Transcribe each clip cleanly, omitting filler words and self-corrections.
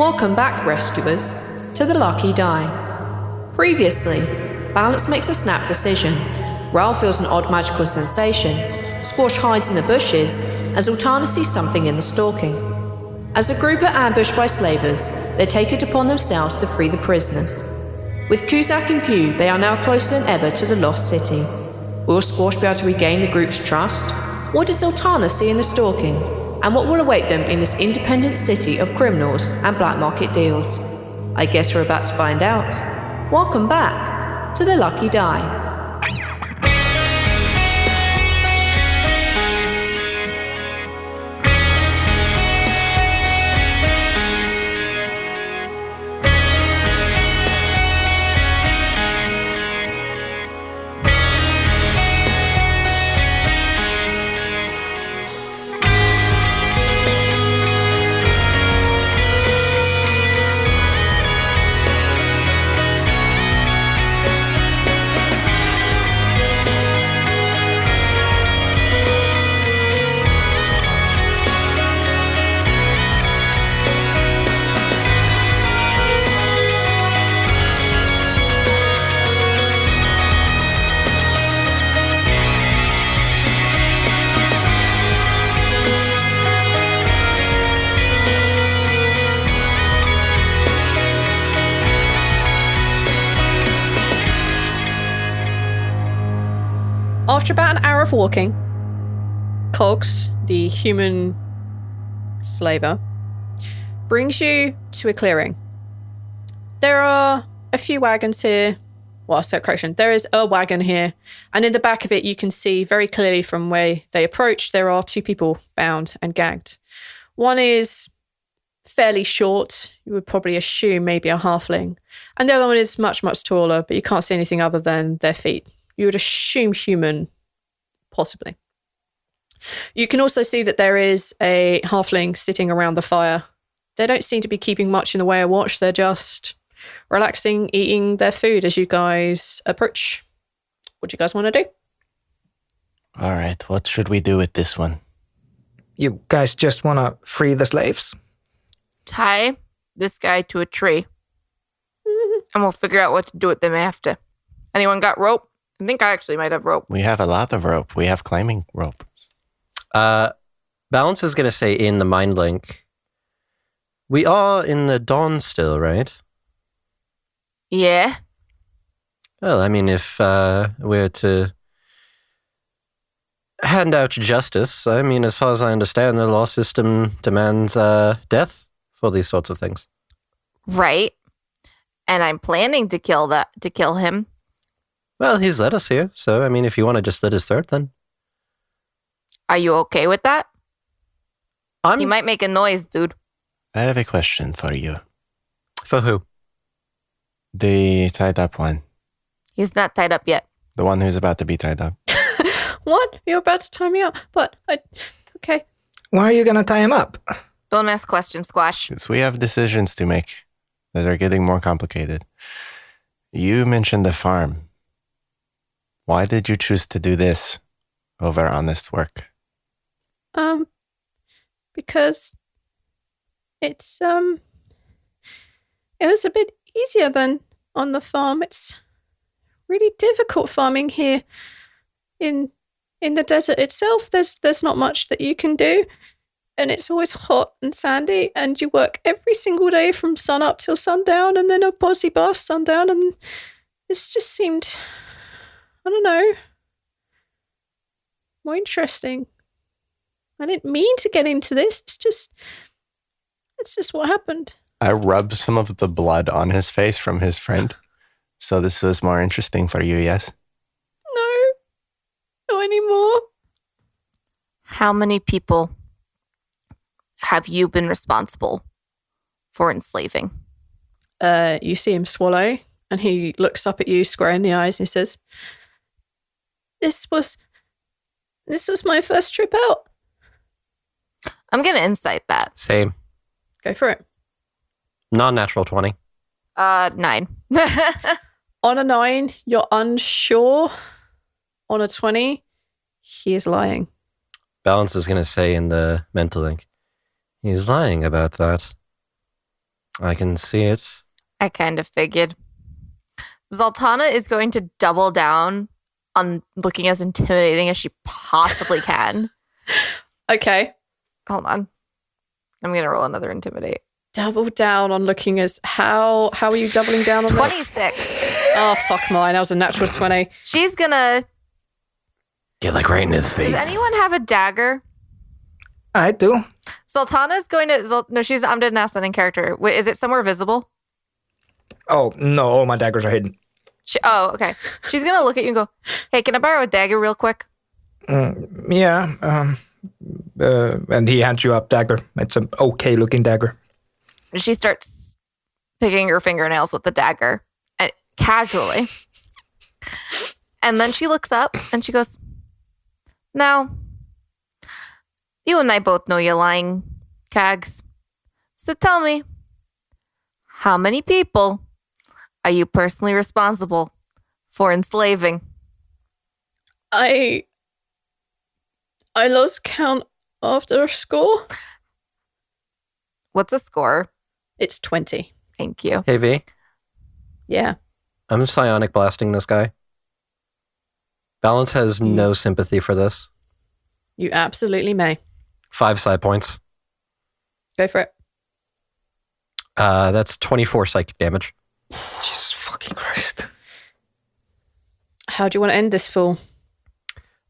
Welcome back, rescuers, to the Lucky Die. Previously, Balance makes a snap decision. Rhal feels an odd magical sensation. Squash hides in the bushes, and Zaltanna sees something in the stalking. As the group are ambushed by slavers, they take it upon themselves to free the prisoners. With Cusack in view, they are now closer than ever to the lost city. Will Squash be able to regain the group's trust? What did Zaltanna see in the stalking? And what will await them in this independent city of criminals and black market deals? I guess we're about to find out. Welcome back to the Lucky Die. After about an hour of walking, Cogs, the human slaver, brings you to a clearing. There are a few wagons here. Well, so correction, there is a wagon here, and in the back of it you can see very clearly from where they approach there are two people bound and gagged. One is fairly short, you would probably assume maybe a halfling, and the other one is much, much taller, but you can't see anything other than their feet. You would assume human, possibly. You can also see that there is a halfling sitting around the fire. They don't seem to be keeping much in the way of watch. They're just relaxing, eating their food as you guys approach. What do you guys want to do? All right, what should we do with this one? You guys just want to free the slaves? Tie this guy to a tree, and we'll figure out what to do with them after. Anyone got rope? I think I actually might have rope. We have a lot of rope. We have climbing rope. Balance is going to say in the mind link, we are in the dawn still, right? Yeah. Well, I mean, if we're to hand out justice, I mean, as far as I understand, the law system demands death for these sorts of things. Right. And I'm planning to kill him. Well, he's let us here, so, I mean, if you want to just slit his throat, then. Are you okay with that? I'm... He might make a noise, dude. I have a question for you. For who? The tied up one. He's not tied up yet. The one who's about to be tied up. What? You're about to tie me up, but okay. Why are you going to tie him up? Don't ask questions, Squash. Because we have decisions to make that are getting more complicated. You mentioned the farm. Why did you choose to do this over honest work? Because it was a bit easier than on the farm. It's really difficult farming here in the desert itself. There's not much that you can do, and it's always hot and sandy, and you work every single day from sun up till sundown, and then a bossy bar sundown, and it's just seemed, I don't know, more interesting. I didn't mean to get into this. It's just what happened. I rubbed some of the blood on his face from his friend. So this was more interesting for you, yes? No, not anymore. How many people have you been responsible for enslaving? You see him swallow, and he looks up at you square in the eyes, and he says, This was my first trip out. I'm going to insight that. Same. Go for it. Non-natural 20. 9. On a 9, you're unsure. On a 20, he is lying. Balance is going to say in the mental link, he's lying about that. I can see it. I kind of figured. Zaltanna is going to double down on looking as intimidating as she possibly can. Okay. Hold on. I'm going to roll another intimidate. Double down on looking as... How are you doubling down on 26. Oh, fuck mine. That was a natural 20. She's going to... Get like right in his face. Does anyone have a dagger? I do. Zaltanna's going to... No, I didn't ask that in character. Wait, is it somewhere visible? Oh, no, all my daggers are hidden. Okay. She's going to look at you and go, hey, can I borrow a dagger real quick? Yeah. And he hands you a dagger. It's an okay-looking dagger. She starts picking her fingernails with the dagger, and casually. And then she looks up and she goes, now, you and I both know you're lying, Cags. So tell me, how many people are you personally responsible for enslaving? I lost count after a score. What's a score? It's 20. Thank you. Hey, V. Yeah. I'm psionic blasting this guy. Balance has no sympathy for this. You absolutely may. 5 side points. Go for it. That's 24 psychic damage. Jesus fucking Christ. How do you want to end this fool?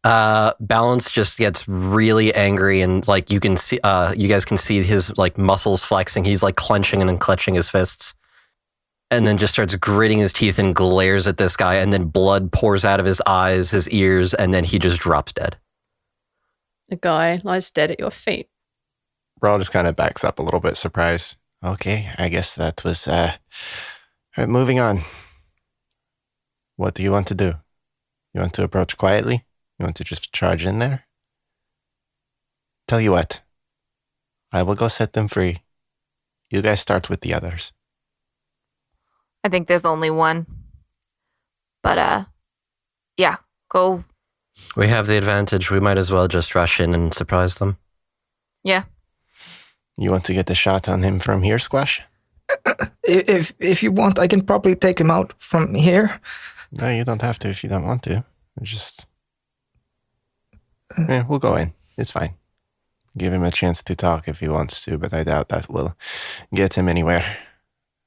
Balance just gets really angry, and like you can see, you guys can see his like muscles flexing. He's like clenching and unclenching his fists, and then just starts gritting his teeth and glares at this guy, and then blood pours out of his eyes, his ears, and then he just drops dead. The guy lies dead at your feet. Rhal just kind of backs up a little bit, surprised. Okay, I guess that was, right, moving on. What do you want to do? You want to approach quietly? You want to just charge in there? Tell you what. I will go set them free. You guys start with the others. I think there's only one. But, yeah, go. We have the advantage. We might as well just rush in and surprise them. Yeah. You want to get the shot on him from here, Squash? If you want, I can probably take him out from here. No, you don't have to if you don't want to. Just... Yeah, we'll go in. It's fine. Give him a chance to talk if he wants to, but I doubt that will get him anywhere.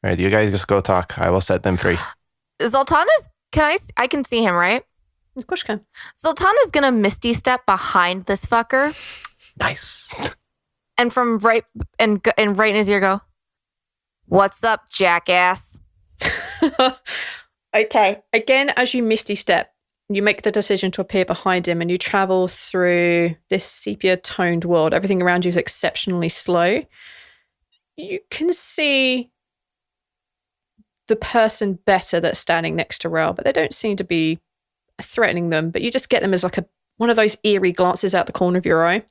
All right, you guys just go talk. I will set them free. Zaltanna's... I can see him, right? Of course you can. Zaltanna's gonna Misty step behind this fucker. Nice. And from right in his ear go, what's up, jackass? Okay. Again, as you misty step, you make the decision to appear behind him and you travel through this sepia-toned world. Everything around you is exceptionally slow. You can see the person better that's standing next to Rhal, but they don't seem to be threatening them, but you just get them as like one of those eerie glances out the corner of your eye.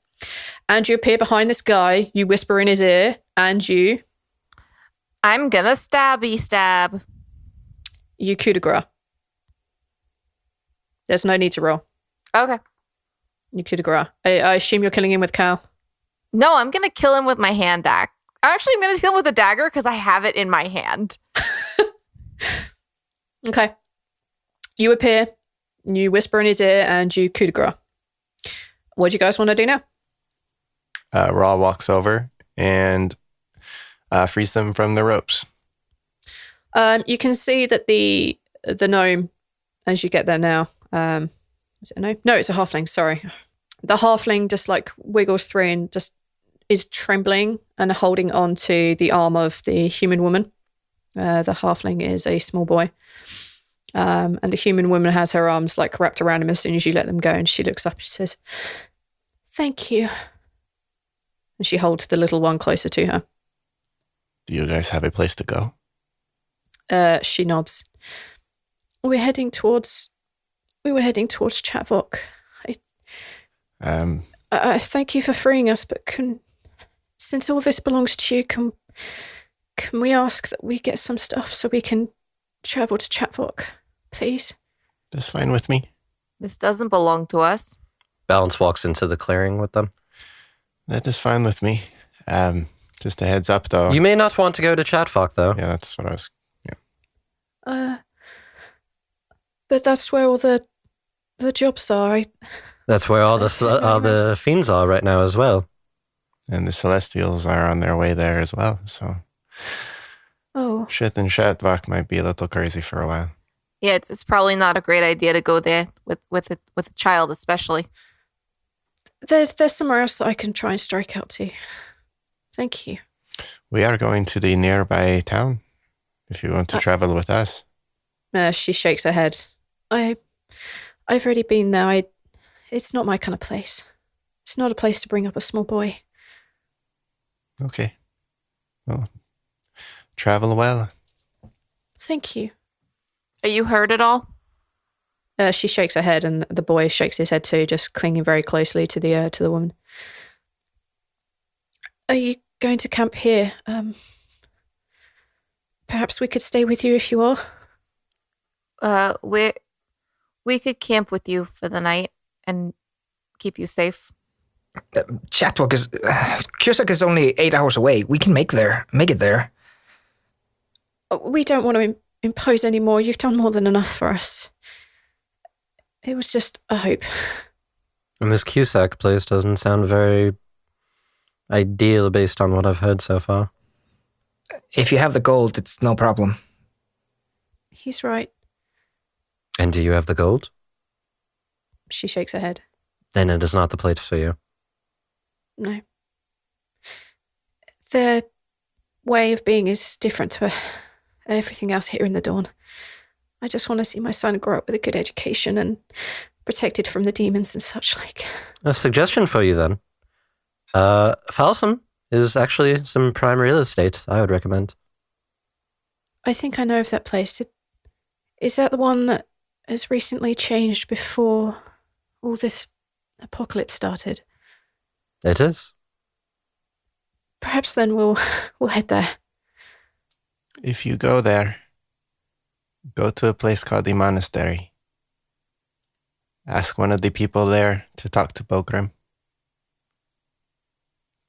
And you appear behind this guy, you whisper in his ear, and I'm gonna stabby stab. You coup de grace. There's no need to roll. Okay. You coup de grace. I assume you're killing him with Cal. No, I'm gonna kill him with my hand axe. Actually, I'm gonna kill him with a dagger because I have it in my hand. Okay. You appear, you whisper in his ear, and you coup de grace. What do you guys want to do now? Rhal walks over and frees them from the ropes. You can see that the gnome, as you get there now, is it a gnome? No, it's a halfling, sorry. The halfling just like wiggles through and just is trembling and holding on to the arm of the human woman. The halfling is a small boy. And the human woman has her arms like wrapped around him as soon as you let them go, and she looks up and she says, "Thank you." And she holds the little one closer to her. Do you guys have a place to go? She nods. We were heading towards Chatvok. I thank you for freeing us, but since all this belongs to you, can we ask that we get some stuff so we can travel to Chatvok, please? That's fine with me. This doesn't belong to us. Balance walks into the clearing with them. That is fine with me. Just a heads up, though. You may not want to go to Chatfuck, though. Yeah, that's what I was... But that's where all the jobs are. That's where all the fiends are right now as well. And the Celestials are on their way there as well, so... Oh. Shit and Shatvak might be a little crazy for a while. Yeah, it's probably not a great idea to go there with a child, especially. There's somewhere else that I can try and strike out to. Thank you. We are going to the nearby town, if you want to travel with us. She shakes her head. I've already been there. It's not my kind of place. It's not a place to bring up a small boy. Okay. Well, travel well. Thank you. Are you hurt at all? She shakes her head, and the boy shakes his head too, just clinging very closely to the woman. Are you going to camp here? Perhaps we could stay with you if you are. We could camp with you for the night and keep you safe. Chatwalk is... Cusack is only 8 hours away. We can make it there. We don't want to impose any more. You've done more than enough for us. It was just a hope. And this Cusack place doesn't sound very ideal based on what I've heard so far. If you have the gold, it's no problem. He's right. And do you have the gold? She shakes her head. Then it is not the place for you. No. Their way of being is different to everything else here in the Dawn. I just want to see my son grow up with a good education and protected from the demons and such like. A suggestion for you then. Falsum is actually some prime real estate I would recommend. I think I know of that place. Is that the one that has recently changed before all this apocalypse started? It is. Perhaps then we'll head there. If you go there, go to a place called the monastery. Ask one of the people there to talk to Bogrim.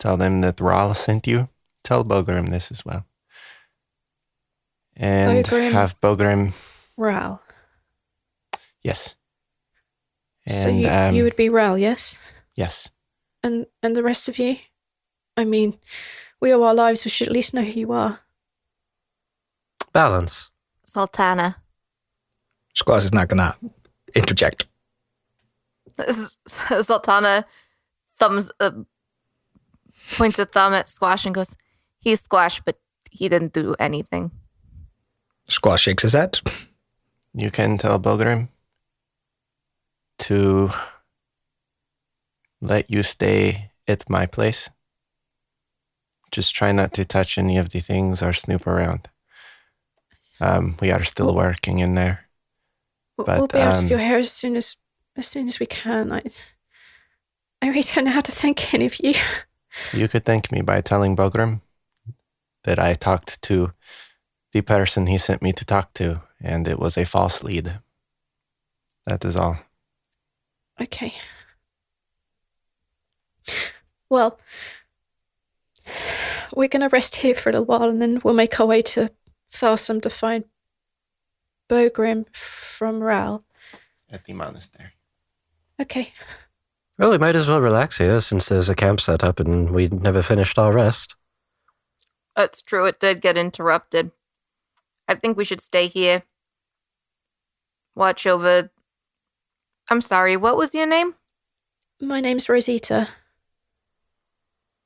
Tell them that Rhal sent you. Tell Bogrim this as well. And Bogrim. have Bogrim... Rhal. Yes. So And you would be Rhal, yes? yes. And the rest of you? I mean, we owe our lives. We should at least know who you are. Balance. Zaltanna. Squaz is not gonna interject. Zaltanna points a thumb at Squash and goes, "He's Squash, but he didn't do anything." Squaz shakes his head. You can tell Bogrim to let you stay at my place. Just try not to touch any of the things or snoop around. We are still working in there. We'll be out of your hair as soon as we can. I really don't know how to thank any of you. You could thank me by telling Bogrim that I talked to the person he sent me to talk to, and it was a false lead. That is all. Okay. Well, we're going to rest here for a little while, and then we'll make our way to Falsum to find Bogrim from Rhal. At the monastery. Okay. Well, we might as well relax here since there's a camp set up and we never finished our rest. That's true. It did get interrupted. I think we should stay here. Watch over... I'm sorry, what was your name? My name's Rosita,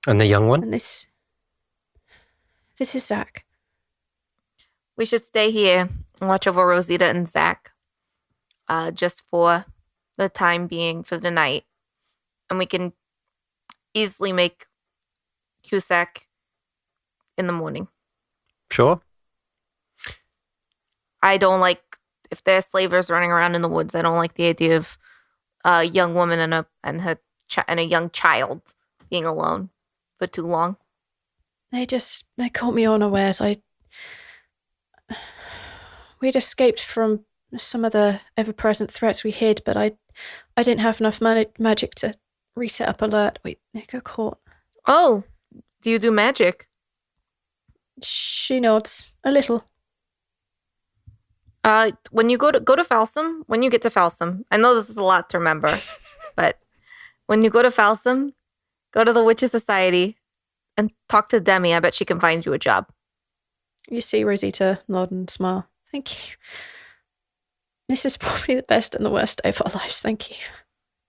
And the young one? and this is Zach. We should stay here and watch over Rosita and Zach. Just for the time being, for the night. And we can easily make Cusack in the morning. Sure. I don't like, if there's slavers running around in the woods, I don't like the idea of a young woman and a young child being alone for too long. They caught me unawares. We'd escaped from some of the ever-present threats we hid, but I didn't have enough magic to reset up alert. They got caught. Oh, do you do magic? She nods a little. When you go to Falsum, when you get to Falsum, I know this is a lot to remember, but when you go to Falsum, go to the Witches Society and talk to Demi. I bet she can find you a job. You see Rosita nod and smile. Thank you. This is probably the best and the worst day of our lives. Thank you.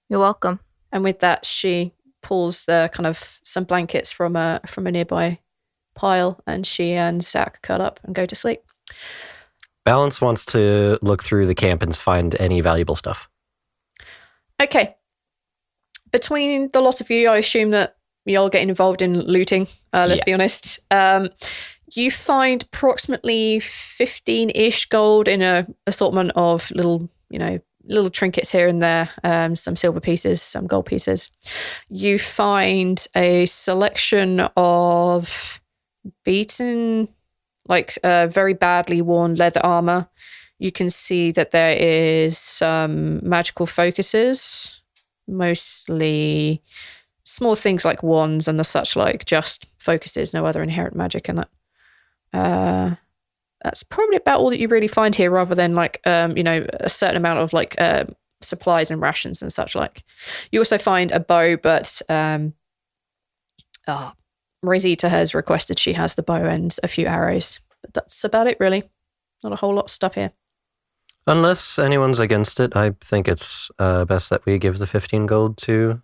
You're welcome. And with that, she pulls the kind of some blankets from a nearby pile, and she and Zach curl up and go to sleep. Balance wants to look through the camp and find any valuable stuff. Okay. Between the lot of you, I assume that you're getting involved in looting. Let's be honest. You find approximately 15-ish gold in a assortment of little trinkets here and there, some silver pieces, some gold pieces. You find a selection of beaten, very badly worn leather armor. You can see that there is some magical focuses, mostly small things like wands and the such, like just focuses, no other inherent magic in it. That's probably about all that you really find here, rather than a certain amount of supplies and rations and such like. You also find a bow, but Rosita has requested she has the bow and a few arrows. But that's about it, really. Not a whole lot of stuff here. Unless anyone's against it, I think it's best that we give the 15 gold to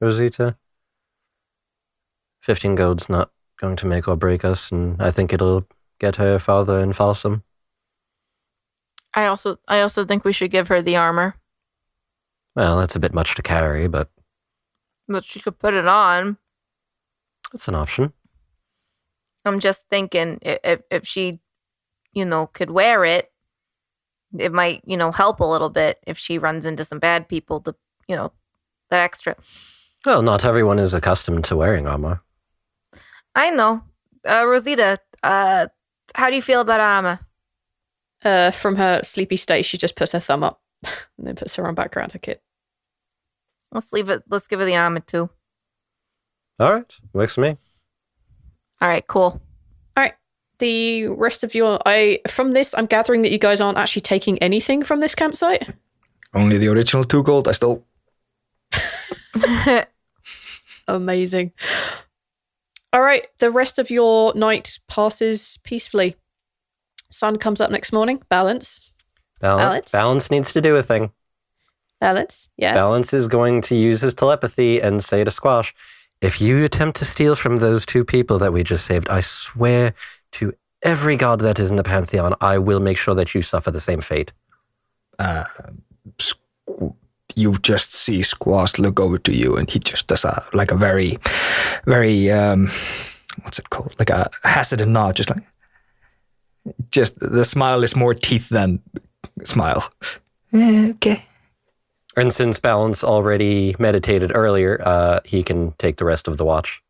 Rosita. 15 gold's not going to make or break us, and I think it'll get her farther in Falsum. I also think we should give her the armor. Well, that's a bit much to carry, but she could put it on. it's an option. I'm just thinking if she, could wear it, it might, help a little bit if she runs into some bad people to, that extra. Well, not everyone is accustomed to wearing armor. I know. Rosita, how do you feel about armor? From her sleepy state, she just puts her thumb up and then puts her arm back around her kit. Let's leave it. Let's give her the armor too. All right, works for me. All right, cool. All right. The rest of you, from this, I'm gathering that you guys aren't actually taking anything from this campsite. Only the original 2 gold I stole. Amazing. All right. The rest of your night passes peacefully. Sun comes up next morning. Balance. Balance needs to do a thing. Balance, yes. Balance is going to use his telepathy and say to Squash, if you attempt to steal from those 2 people that we just saved, I swear to every god that is in the Pantheon, I will make sure that you suffer the same fate. You just see Squash look over to you, and he just does a very, very, what's it called? Like a hesitant nod, just the smile is more teeth than smile. Okay. And since Balance already meditated earlier, he can take the rest of the watch.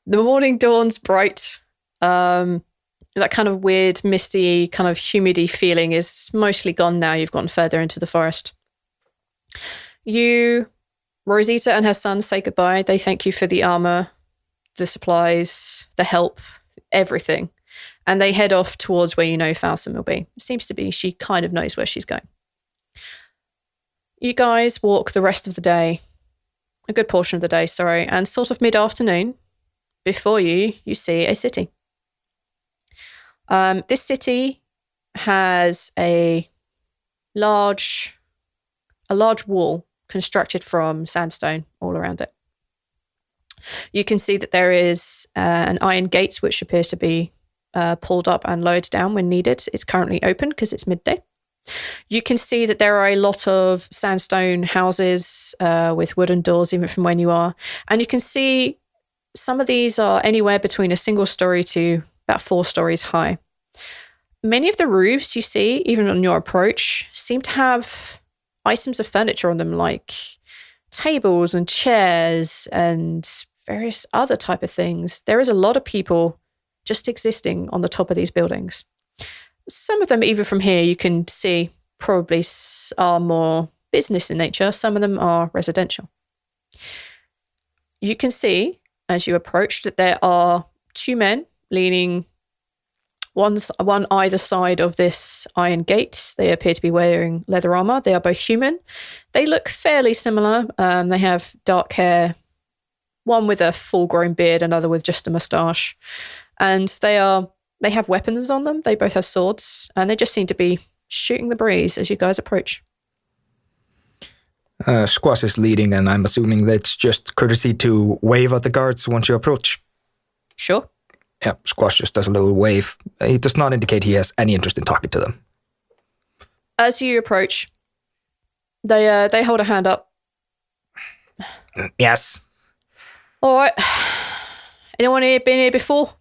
The morning dawns bright. That kind of weird, misty, kind of humidy feeling is mostly gone now. You've gotten further into the forest. Rosita and her son say goodbye. They thank you for the armor, the supplies, the help, everything. And they head off towards where Falsum will be. It seems to be she kind of knows where she's going. You guys walk the rest of the day, a good portion of the day, sorry, and sort of mid-afternoon, before you see a city. This city has a large wall constructed from sandstone all around it. You can see that there is an iron gate which appears to be pulled up and lowered down when needed. It's currently open because it's midday. You can see that there are a lot of sandstone houses with wooden doors even from when you are. And you can see some of these are anywhere between a single story to about 4 stories high. Many of the roofs you see, even on your approach, seem to have items of furniture on them, like tables and chairs and various other type of things. There is a lot of people just existing on the top of these buildings. Some of them, even from here, you can see probably are more business in nature. Some of them are residential. You can see, as you approach, that there are 2 men leaning one either side of this iron gate. They appear to be wearing leather armor. They are both human. They look fairly similar. They have dark hair, one with a full-grown beard, another with just a moustache. And they have weapons on them. They both have swords, and they just seem to be shooting the breeze as you guys approach. Squash is leading, and I'm assuming that's just courtesy to wave at the guards once you approach. Sure. Yeah, Squash just does a little wave. He does not indicate he has any interest in talking to them. As you approach, they hold a hand up. Yes. All right. Anyone here been here before?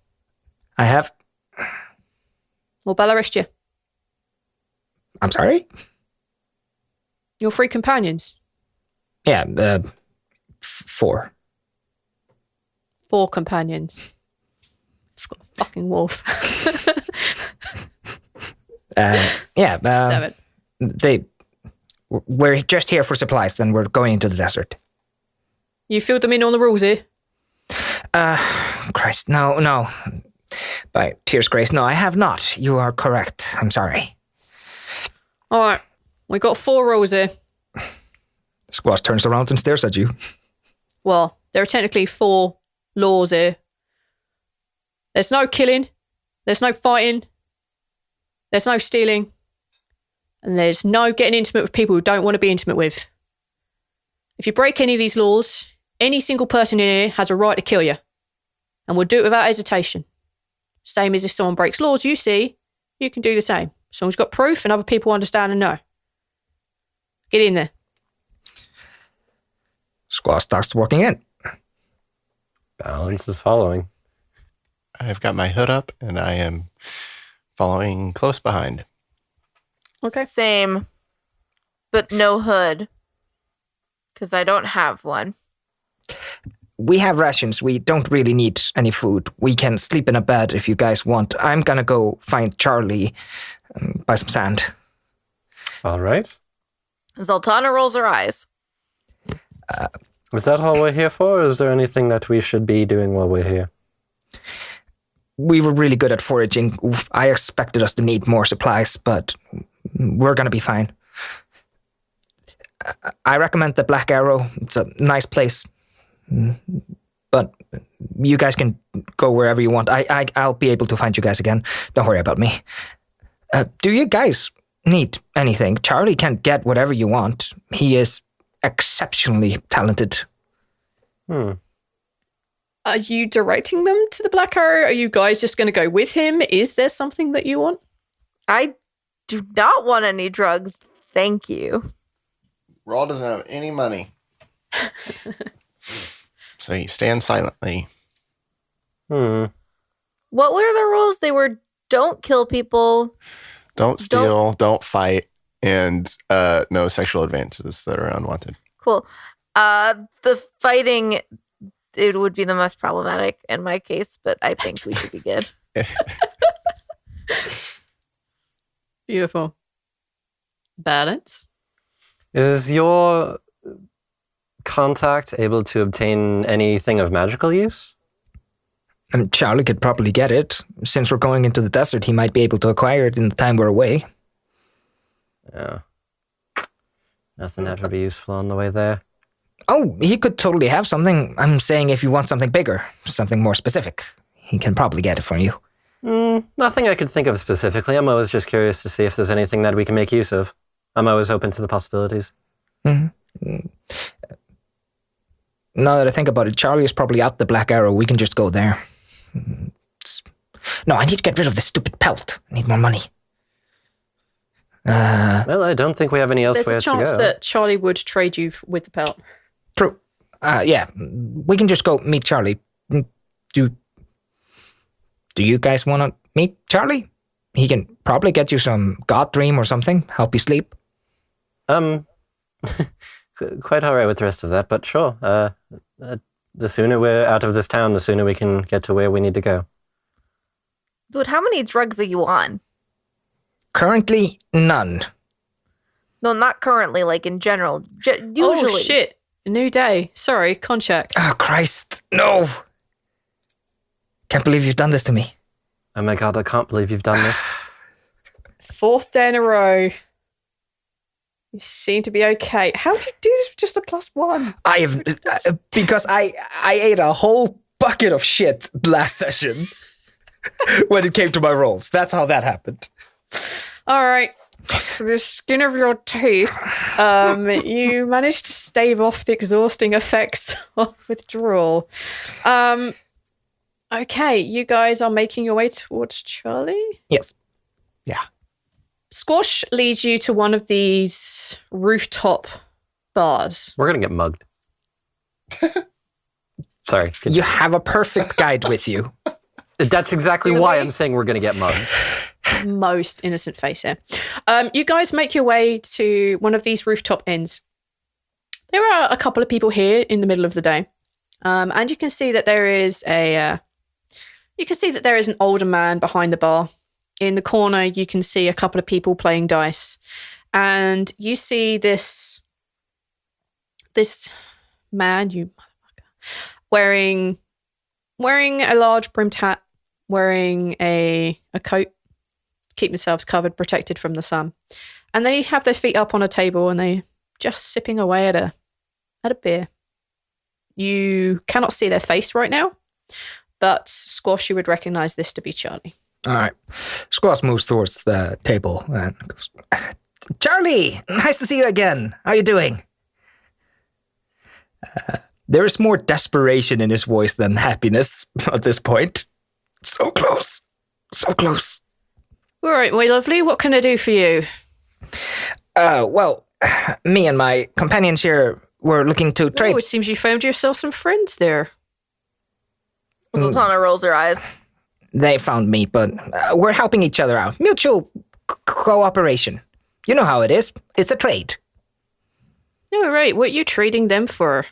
I have. Well, Bella arrest you. I'm sorry? Your 3 companions. Yeah, 4. 4 companions. I've got a fucking wolf. Yeah. Damn it. We're just here for supplies, then we're going into the desert. You filled them in on the rules here? Christ, no. By Tears Grace, no, I have not. You are correct. I'm sorry. All right. We got 4 rules here. Squash turns around and stares at you. Well, there are technically 4 laws here. There's no killing. There's no fighting. There's no stealing. And there's no getting intimate with people who don't want to be intimate with. If you break any of these laws, any single person in here has a right to kill you. And we'll do it without hesitation. Same as if someone breaks laws you see, you can do the same. As long as you've got proof and other people understand and know. Get in there. Squash starts walking in. Balance is following. I've got my hood up, and I am following close behind. Okay. Same, but no hood. Because I don't have one. We have rations. We don't really need any food. We can sleep in a bed if you guys want. I'm gonna go find Charlie, buy some sand. All right. Zaltanna rolls her eyes. Is that all we're here for, or is there anything that we should be doing while we're here? We were really good at foraging. I expected us to need more supplies, but we're gonna be fine. I recommend the Black Arrow. It's a nice place. But you guys can go wherever you want. I'll be able to find you guys again. Don't worry about me. Do you guys need anything? Charlie can get whatever you want. He is exceptionally talented. Are you directing them to the Black Arrow? Are you guys just going to go with him? Is there something that you want? I do not want any drugs. Thank you. Rhal doesn't have any money. So he stands silently. What were the rules? They were don't kill people. Don't steal, don't fight, and no sexual advances that are unwanted. Cool. The fighting, it would be the most problematic in my case, but I think we should be good. Beautiful. Balance. Is your contact able to obtain anything of magical use? Charlie could probably get it. Since we're going into the desert, he might be able to acquire it in the time we're away. Yeah. Nothing that would be useful on the way there. Oh, he could totally have something. I'm saying if you want something bigger, something more specific, he can probably get it for you. Nothing I could think of specifically. I'm always just curious to see if there's anything that we can make use of. I'm always open to the possibilities. Mm-hmm. Now that I think about it, Charlie is probably at the Black Arrow. We can just go there. No, I need to get rid of this stupid pelt. I need more money. Well, I don't think we have any elsewhere There's a to chance go. that Charlie would trade you with the pelt. True. Yeah, we can just go meet Charlie. Do you guys want to meet Charlie? He can probably get you some God Dream or something, help you sleep. Quite all right with the rest of that, but sure. The sooner we're out of this town, the sooner we can get to where we need to go. Dude, how many drugs are you on? Currently, none. No, not currently, like in general. Usually. Oh, shit. A new day. Sorry, Konchak. Oh, Christ, no. Can't believe you've done this to me. Oh my god, I can't believe you've done this. 4th day in a row. You seem to be okay. How did you do this with just a +1? I have because I ate a whole bucket of shit last session when it came to my rolls. That's how that happened. All right. For the skin of your teeth, you managed to stave off the exhausting effects of withdrawal. Okay, you guys are making your way towards Charlie. Yes. Yeah. Squash leads you to one of these rooftop bars. We're going to get mugged. Sorry. You have a perfect guide with you. That's exactly why I'm saying we're going to get mugged. Most innocent face here. You guys make your way to one of these rooftop inns. There are a couple of people here in the middle of the day, and you can see that there is an older man behind the bar. In the corner, you can see a couple of people playing dice, and you see this man, you motherfucker, wearing a large brimmed hat, wearing a coat, keep themselves covered, protected from the sun. And they have their feet up on a table and they just sipping away at a beer. You cannot see their face right now, but Squash, you would recognize this to be Charlie. All right. Squash moves towards the table and goes, Charlie, nice to see you again. How you doing? There is more desperation in his voice than happiness at this point. So close. So close. All right, my lovely. What can I do for you? Well, me and my companions here were looking to trade. Oh, it seems you found yourself some friends there. Zaltanna rolls her eyes. They found me, but we're helping each other out. Mutual cooperation. You know how it is. It's a trade. All right, what are you trading them for?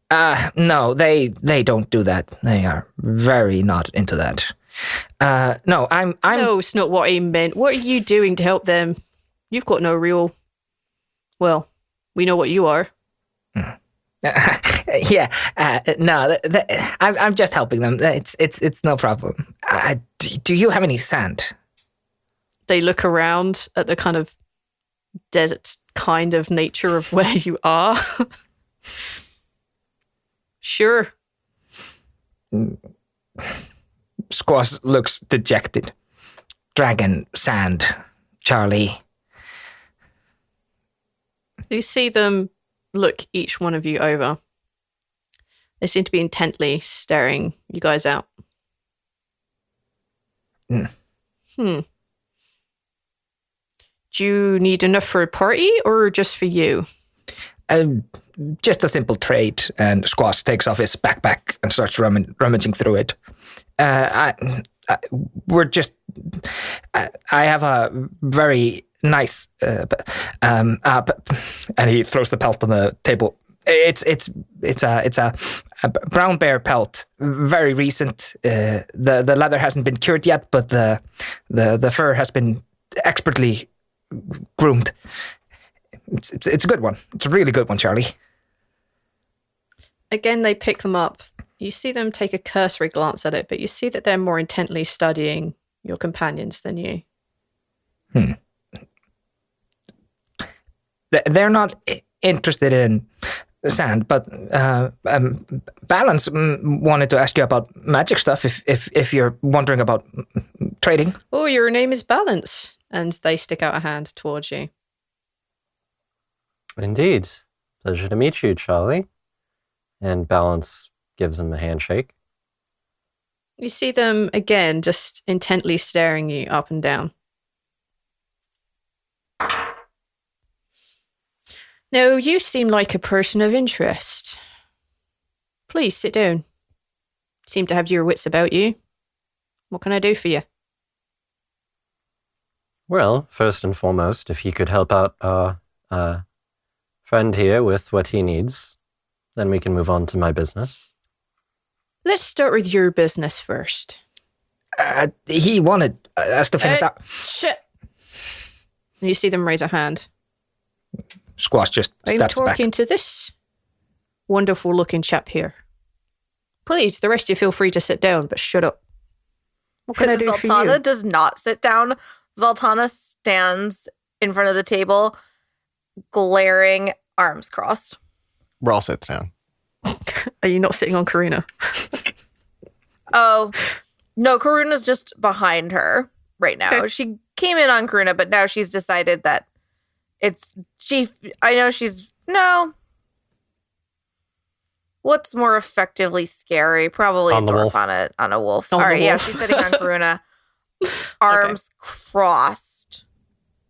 No, they don't do that. They are very not into that. No, I'm. No, it's not what I meant. What are you doing to help them? You've got no real. Well, we know what you are. Yeah. No, I'm just helping them. It's no problem. Do you have any sand? They look around at the kind of desert kind of nature of where you are. Sure. Squash looks dejected. Dragon, sand, Charlie. You see them look each one of you over. They seem to be intently staring you guys out. Do you need enough for a party or just for you? Just a simple trade. And Squash takes off his backpack and starts rummaging through it. We're just. I have a very nice. And he throws the pelt on the table. It's a brown bear pelt, very recent. The leather hasn't been cured yet, but the fur has been expertly groomed. It's a good one. It's a really good one, Charlie. Again, they pick them up. You see them take a cursory glance at it, but you see that they're more intently studying your companions than you. They're not interested in sand, but Balance wanted to ask you about magic stuff if you're wondering about trading. Oh, your name is Balance. And they stick out a hand towards you. Indeed. Pleasure to meet you, Charlie. And Balance gives him a handshake. You see them again, just intently staring you up and down. Now, you seem like a person of interest. Please sit down. Seem to have your wits about you. What can I do for you? Well, first and foremost, if you could help out our friend here with what he needs, then we can move on to my business. Let's start with your business first. He wanted us to finish up. Shit. And you see them raise a hand. Squash just I'm steps back. talking to this wonderful-looking chap here. Please, the rest of you feel free to sit down, but shut up. What can I do for Zaltanna you? does not sit down. Zaltanna stands in front of the table, glaring, arms crossed. Rhal sits down. Are you not sitting on Karina? Oh, no, Karuna's just behind her right now. Okay. She came in on Karuna, but now she's decided that no. What's more effectively scary? Probably On a the dwarf wolf. on a wolf. On All the right, yeah, wolf. she's sitting on Karuna, arms crossed,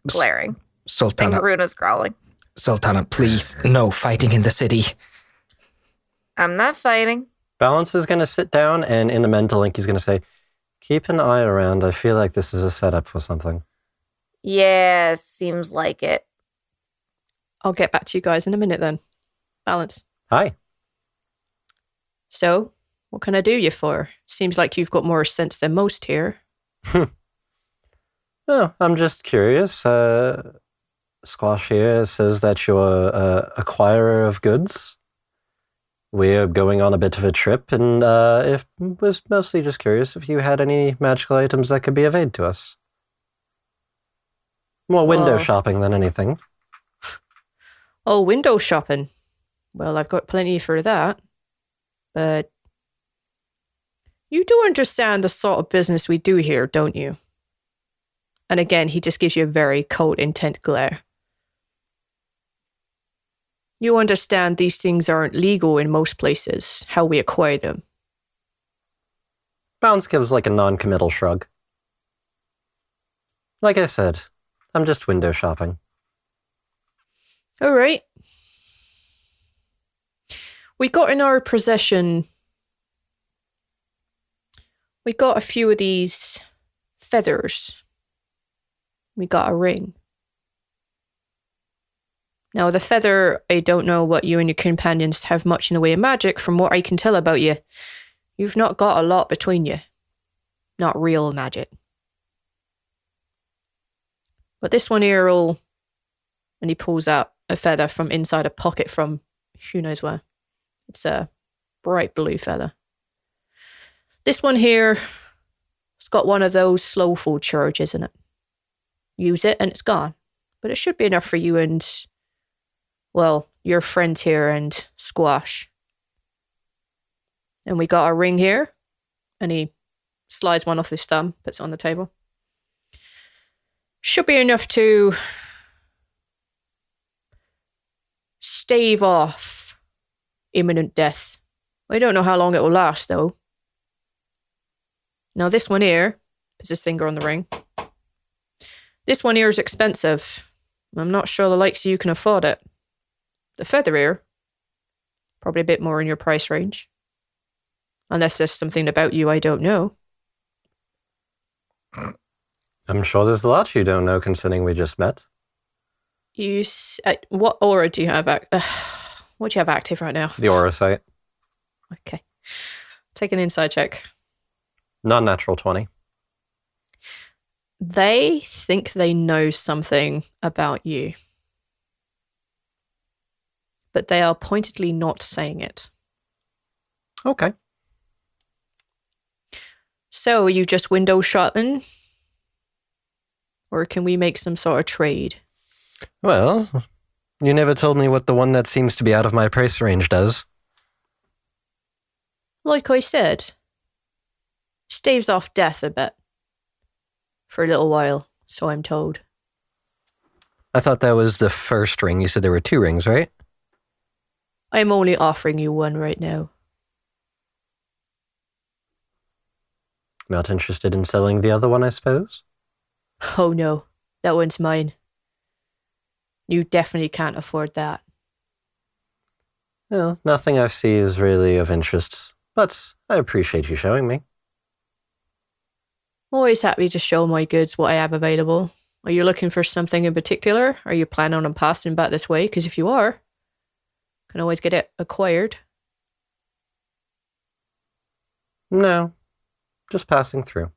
glaring. And Sultana, Karuna's growling. Sultana, please, no fighting in the city. I'm not fighting. Balance is going to sit down, and in the mental link, he's going to say, keep an eye around. I feel like this is a setup for something. Yeah, seems like it. I'll get back to you guys in a minute then. Balance. Hi. So, what can I do you for? Seems like you've got more sense than most here. Oh, I'm just curious. Squash here says that you're an acquirer of goods. We're going on a bit of a trip, and was mostly just curious if you had any magical items that could be of aid to us. More window Well- shopping than anything. Oh, window shopping. Well, I've got plenty for that. But you do understand the sort of business we do here, don't you? And again, he just gives you a very cold, intent glare. You understand these things aren't legal in most places, how we acquire them. Bounce gives like a non-committal shrug. Like I said, I'm just window shopping. All right. We got in our possession. We got a few of these feathers. We got a ring. Now, the feather, I don't know what you and your companions have much in the way of magic. From what I can tell about you, you've not got a lot between you. Not real magic. But this one here will... And he pulls out a feather from inside a pocket from who knows where. It's a bright blue feather. This one here, it's got one of those slow fall charges in it. Use it and it's gone. But it should be enough for you and, well, your friend here and Squash. And we got a ring here. And he slides one off his thumb, puts it on the table. Should be enough to stave off imminent death. I don't know how long it will last, though. Now, this one here, puts his finger on the ring. This one here is expensive. I'm not sure the likes of you can afford it. The feather here, probably a bit more in your price range. Unless there's something about you I don't know. I'm sure there's a lot you don't know considering we just met. What aura do you have? What do you have active right now? The aura sight. Okay. Take an inside check. Non-natural 20. They think they know something about you. But they are pointedly not saying it. Okay. So, are you just window shopping? Or can we make some sort of trade? Well, you never told me what the one that seems to be out of my price range does. Like I said, staves off death a bit. For a little while, so I'm told. I thought that was the first ring. You said there were 2 rings, right? I'm only offering you one right now. Not interested in selling the other one, I suppose? Oh no, that one's mine. You definitely can't afford that. Well, nothing I see is really of interest, but I appreciate you showing me. Always happy to show my goods what I have available. Are you looking for something in particular? Are you planning on passing back this way? Because if you are, can always get it acquired. No, just passing through.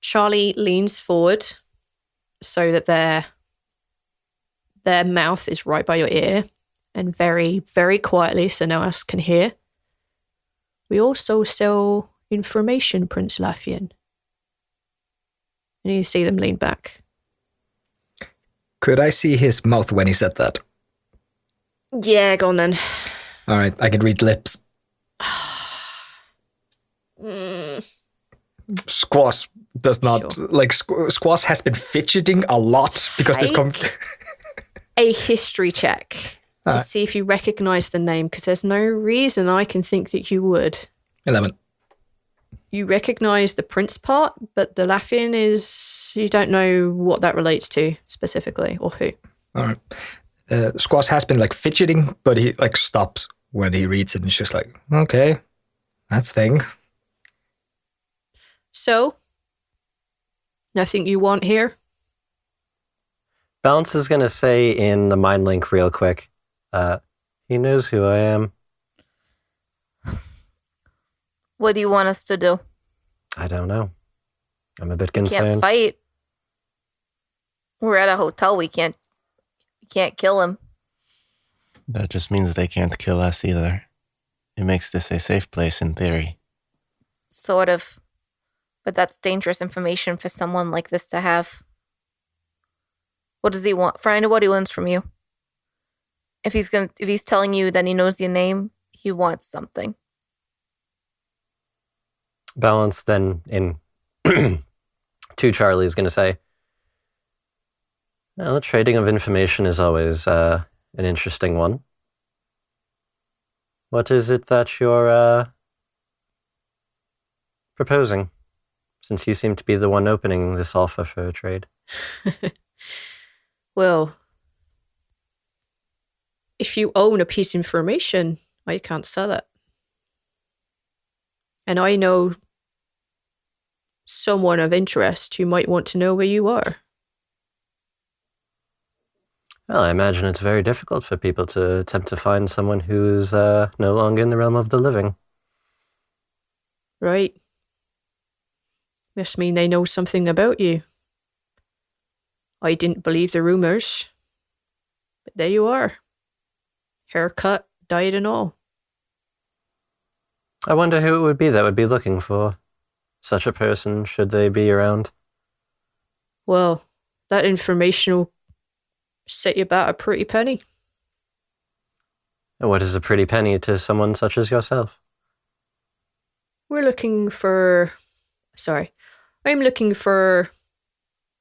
Charlie leans forward so that their mouth is right by your ear and very, very quietly so no one else can hear. We also sell information, Prince Laffian. And you see them lean back. Could I see his mouth when he said that? Yeah, go on then. All right, I can read lips. Squash does not Squash has been fidgeting a lot because this a history check to see if you recognize the name, because there's no reason I can think that you would. 11. You recognize the prince part, but the Laffian is, you don't know what that relates to specifically or who. All right. Squash has been like fidgeting, but he like stops when he reads it and he's just like, okay, that's thing. So, nothing you want here? Balance is going to say in the mind link real quick, he knows who I am. What do you want us to do? I don't know. I'm a bit Can't concerned. fight. We're at a hotel. We can't kill him. That just means they can't kill us either. It makes this a safe place in theory. Sort of. But that's dangerous information for someone like this to have. What does he want? Find out what he wants from you. If he's telling you that he knows your name, he wants something. Balance then in to Charlie is going to say, well, trading of information is always an interesting one. What is it that you're proposing, since you seem to be the one opening this offer for a trade? Well, if you own a piece of information, I can't sell it. And I know someone of interest who might want to know where you are. Well, I imagine it's very difficult for people to attempt to find someone who is no longer in the realm of the living. Right. Must mean they know something about you. I didn't believe the rumors. But there you are. Haircut, diet and all. I wonder who it would be that would be looking for such a person, should they be around. Well, that information will set you about a pretty penny. And what is a pretty penny to someone such as yourself? I'm looking for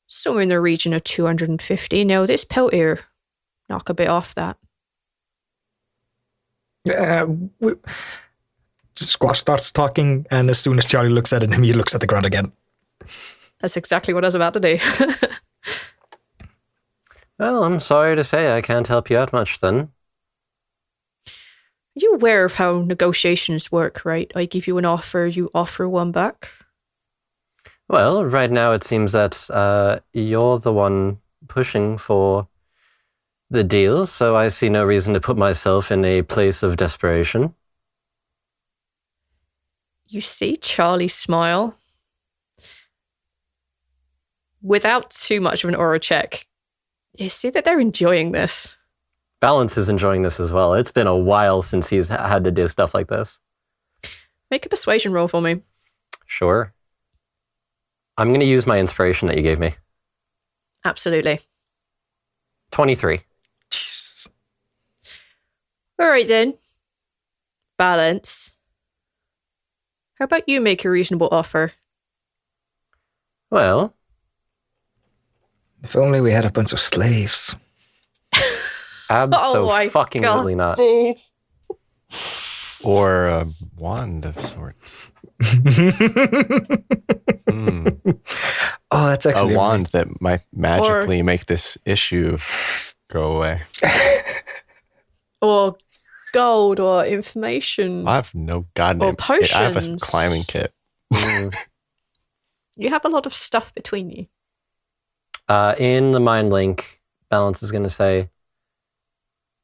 somewhere in the region of 250. Now, this pelt here, knock a bit off that. Squash starts talking, and as soon as Charlie looks at him, he looks at the ground again. That's exactly what I was about to do. Well, I'm sorry to say I can't help you out much then. Are you aware of how negotiations work, right? I give you an offer, you offer one back. Well, right now it seems that you're the one pushing for the deal, so I see no reason to put myself in a place of desperation. You see Charlie smile. Without too much of an aura check, you see that they're enjoying this. Balance is enjoying this as well. It's been a while since he's had to do stuff like this. Make a persuasion roll for me. Sure. I'm going to use my inspiration that you gave me. Absolutely. 23. All right then. Balance. How about you make a reasonable offer? Well, If only we had a bunch of slaves. abso-fucking-lutely not. Dude. Or a wand of sorts. Oh, that's actually A wand that might magically make this issue go away. Or gold or information. I have no goddamn. Or I have a potions. climbing kit. You have a lot of stuff between you. In the mind link, Balance is going to say,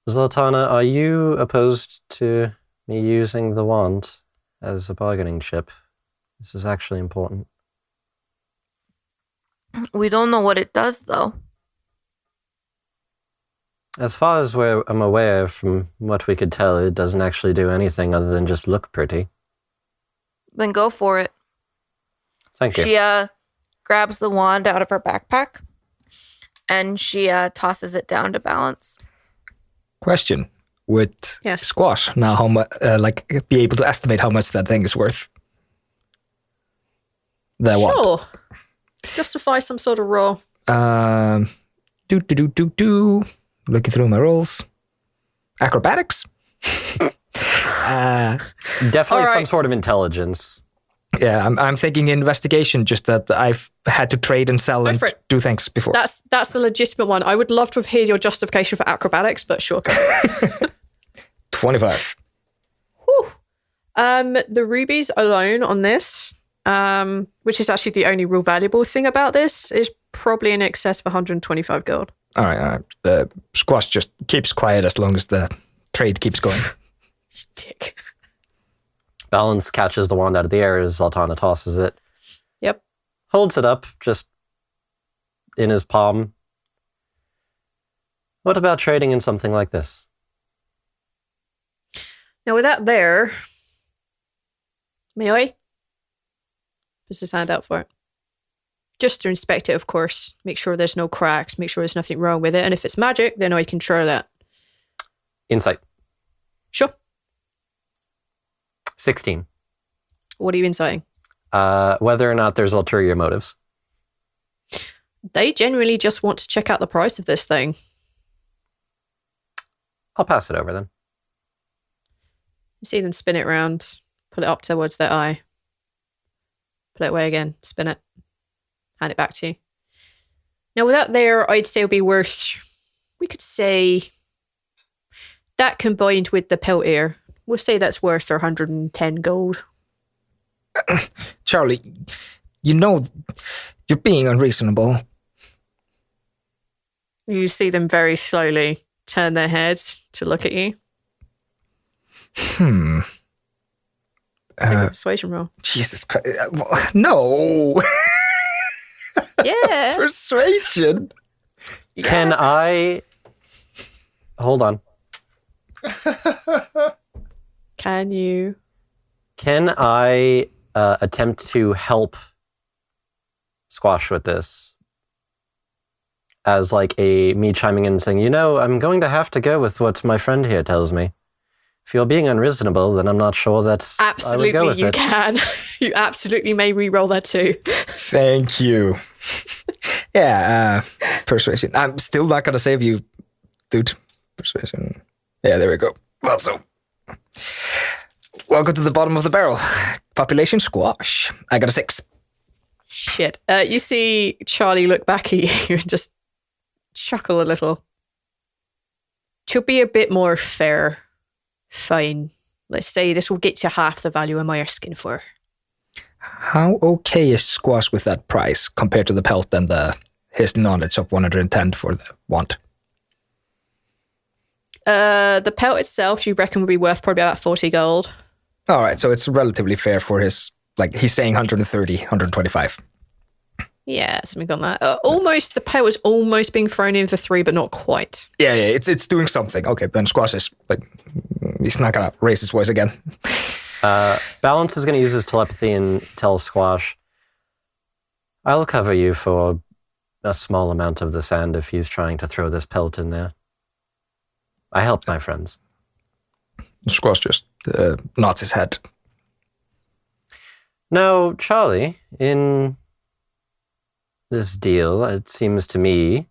Zaltanna, are you opposed to me using the wand as a bargaining chip? This is actually important. We don't know what it does, though. As far as I'm aware, from what we could tell, it doesn't actually do anything other than just look pretty. Then go for it. Thank you. She grabs the wand out of her backpack and she tosses it down to Balance. Question. Would Yes. Squash now how much, be able to estimate how much that thing is worth? The wand. Sure. Justify some sort of roll. Looking through my rolls. Acrobatics? Definitely All some right. sort of intelligence. Yeah, I'm thinking investigation, just that I've had to trade and sell and for it. do things before. That's the legitimate one. I would love to have heard your justification for acrobatics, but sure. Go. 25. The rubies alone on this, which is actually the only real valuable thing about this, is probably in excess of 125 gold. All right. Squash just keeps quiet as long as the trade keeps going. Dick. Balance catches the wand out of the air as Zaltanna tosses it. Yep. Holds it up, just in his palm. What about trading in something like this? Now with that there, may I? Puts his hand out for it. Just to inspect it, of course. Make sure there's no cracks. Make sure there's nothing wrong with it. And if it's magic, then I can try that. Insight. Sure. 16. What are you inciting? Whether or not there's ulterior motives. They generally just want to check out the price of this thing. I'll pass it over then. You see them spin it around, pull it up towards their eye, pull it away again, spin it, hand it back to you. Now, with that there, I'd say it would be worth, we could say, that combined with the pelt ear, we'll say that's worth 110 gold. Charlie, you know you're being unreasonable. You see them very slowly turn their heads to look at you. Take a persuasion roll. Jesus Christ. No. Yeah. Persuasion. Can I... Hold on. Can you? Can I attempt to help Squash with this? As like me chiming in and saying, I'm going to have to go with what my friend here tells me. If you're being unreasonable, then I'm not sure that I would go Absolutely, with you it. can. You absolutely may re-roll that too. Thank you. Yeah, persuasion. I'm still not going to save you, dude. Persuasion. Yeah, there we go. Well, so. Welcome to the bottom of the barrel. Population Squash. I got a 6. Shit. You see Charlie look back at you and just chuckle a little. To be a bit more fair, fine. Let's say this will get you half the value am I asking for. How okay is Squash with that price compared to the pelt and his knowledge of 110 for the wand? The pelt itself, you reckon would be worth probably about 40 gold. All right, so it's relatively fair for his, he's saying 130, 125. Yeah, something like that. Almost, the pelt is almost being thrown in for 3, but not quite. Yeah, it's doing something. Okay, then Squash is, he's not going to raise his voice again. Balance is going to use his telepathy and tell Squash, I'll cover you for a small amount of the sand if he's trying to throw this pelt in there. I help my friends. Squash just nods his head. Now, Charlie, in this deal, it seems to me,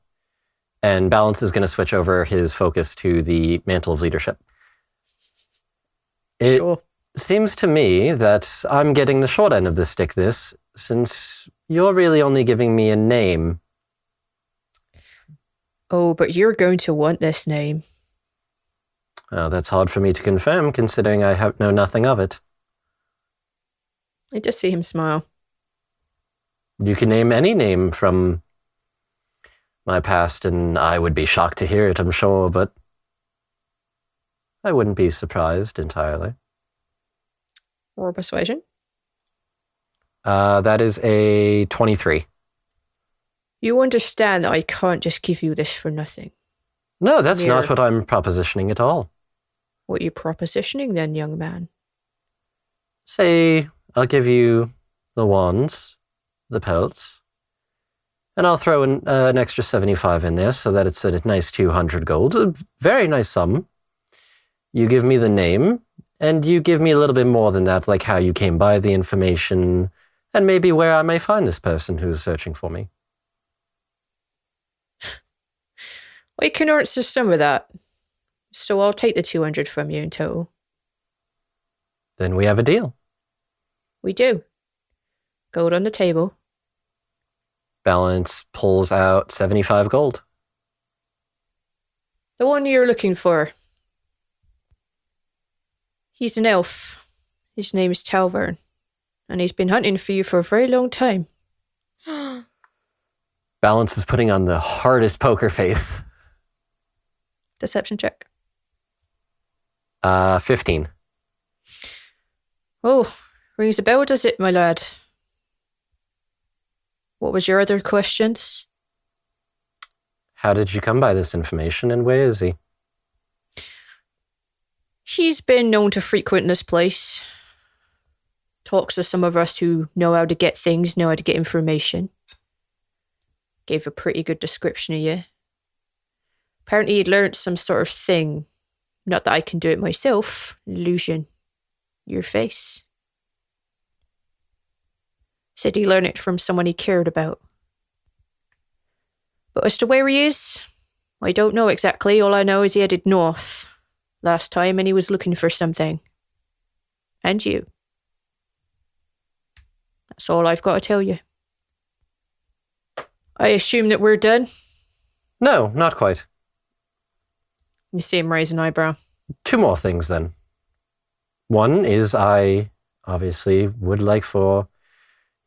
and Balance is going to switch over his focus to the mantle of leadership. It Sure. seems to me that I'm getting the short end of the stick since you're really only giving me a name. Oh, but you're going to want this name. Oh, that's hard for me to confirm, considering I know nothing of it. I just see him smile. You can name any name from my past, and I would be shocked to hear it, I'm sure, but I wouldn't be surprised entirely. Or persuasion. That is a 23. You understand that I can't just give you this for nothing. No, that's Mere- not what I'm propositioning at all. What are you propositioning then, young man? Say I'll give you the wands, the pelts, and I'll throw an extra 75 in there so that it's a nice 200 gold. A very nice sum. You give me the name, and you give me a little bit more than that, like how you came by the information, and maybe where I may find this person who's searching for me. We can answer some of that. So I'll take the 200 from you in total. Then we have a deal. We do. Gold on the table. Balance pulls out 75 gold. The one you're looking for. He's an elf. His name is Talvern. And he's been hunting for you for a very long time. Balance is putting on the hardest poker face. Deception check. 15. Oh, rings a bell, does it, my lad? What was your other questions? How did you come by this information, and where is he? He's been known to frequent this place. Talks to some of us who know how to get things, know how to get information. Gave a pretty good description of you. Apparently he'd learnt some sort of thing. Not that I can do it myself. Illusion. Your face. Said he learned it from someone he cared about. But as to where he is, I don't know exactly. All I know is he headed north last time and he was looking for something. And you. That's all I've got to tell you. I assume that we're done? No, not quite. You see him raise an eyebrow. 2 more things then. One is I obviously would like for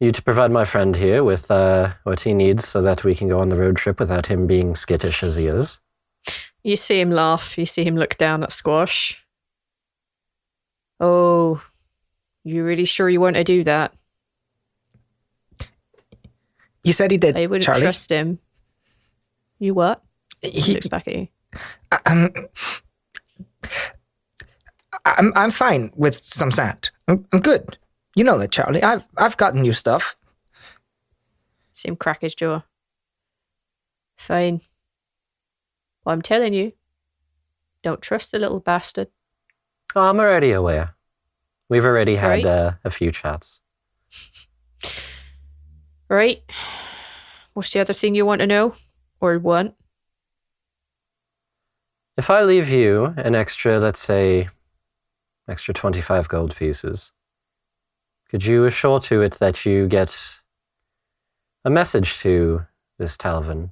you to provide my friend here with what he needs so that we can go on the road trip without him being skittish as he is. You see him laugh. You see him look down at Squash. Oh, you really sure you want to do that? You said he did, I wouldn't Charlie. trust him. You what? He Looks back at you. I'm fine with some sand. I'm good. You know that, Charlie. I've gotten you stuff. See him crack his jaw. Fine. Well, I'm telling you, don't trust the little bastard. Oh, I'm already aware. We've already had Right. a few chats. Right? What's the other thing you want to know? Or want? If I leave you an extra, let's say, extra 25 gold pieces, could you assure to it that you get a message to this Talvin?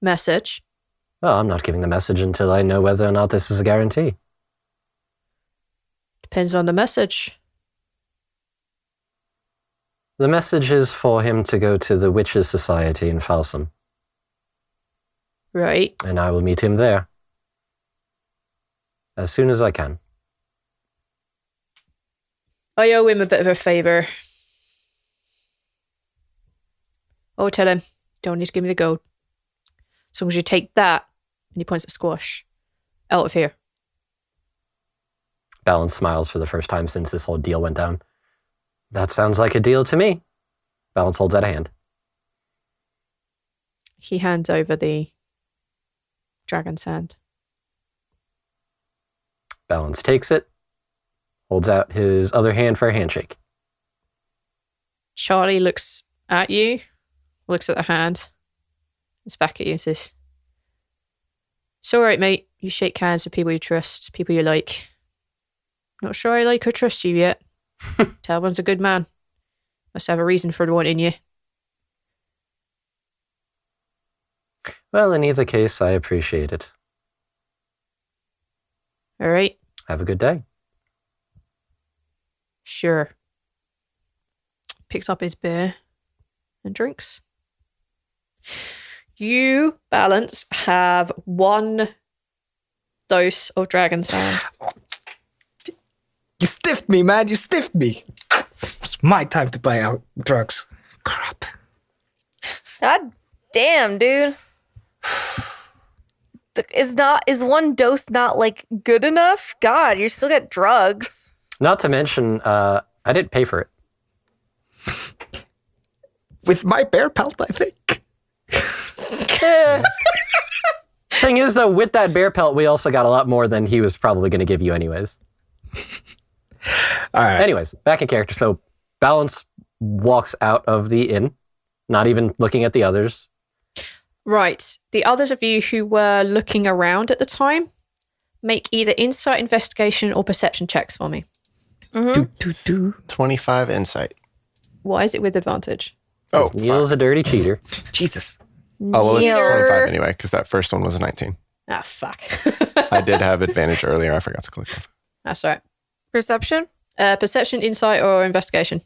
Message? Well, I'm not giving the message until I know whether or not this is a guarantee. Depends on the message. The message is for him to go to the Witches' Society in Falsum, Right. and I will meet him there as soon as I can. I owe him a bit of a favour. Oh, tell him. Don't need to give me the gold. As long as you take that, and he points at Squash, out of here. Balance smiles for the first time since this whole deal went down. That sounds like a deal to me. Balance holds out a hand. He hands over the dragon's hand. Balance takes it, holds out his other hand for a handshake. Charlie looks at you, looks at the hand, looks back at you and says, "It's all right, mate. You shake hands with people you trust, people you like. Not sure I like or trust you yet. Talbot's a good man. Must have a reason for wanting you." Well, in either case, I appreciate it. All right, Have a good day. sure. Picks up his beer and drinks. You, Balance, have 1 dose of dragon sand. You stiffed me, man. You stiffed me. It's my time to buy out drugs. Crap. God damn, dude. Is 1 dose not like good enough? God, you still get drugs. Not to mention, I didn't pay for it. With my bear pelt, I think. Thing is, though, with that bear pelt, we also got a lot more than he was probably going to give you anyways. All right. Anyways, back in character. So Balance walks out of the inn, not even looking at the others. Right. The others of you who were looking around at the time, make either insight, investigation, or perception checks for me. 25 insight. Why is it with advantage? Oh, Neil's a dirty cheater. Jesus. Oh, well, it's Near- 25 anyway, because that first one was a 19. Ah, fuck. I did have advantage earlier. I forgot to click off. That's all right. Perception? Perception, insight, or investigation?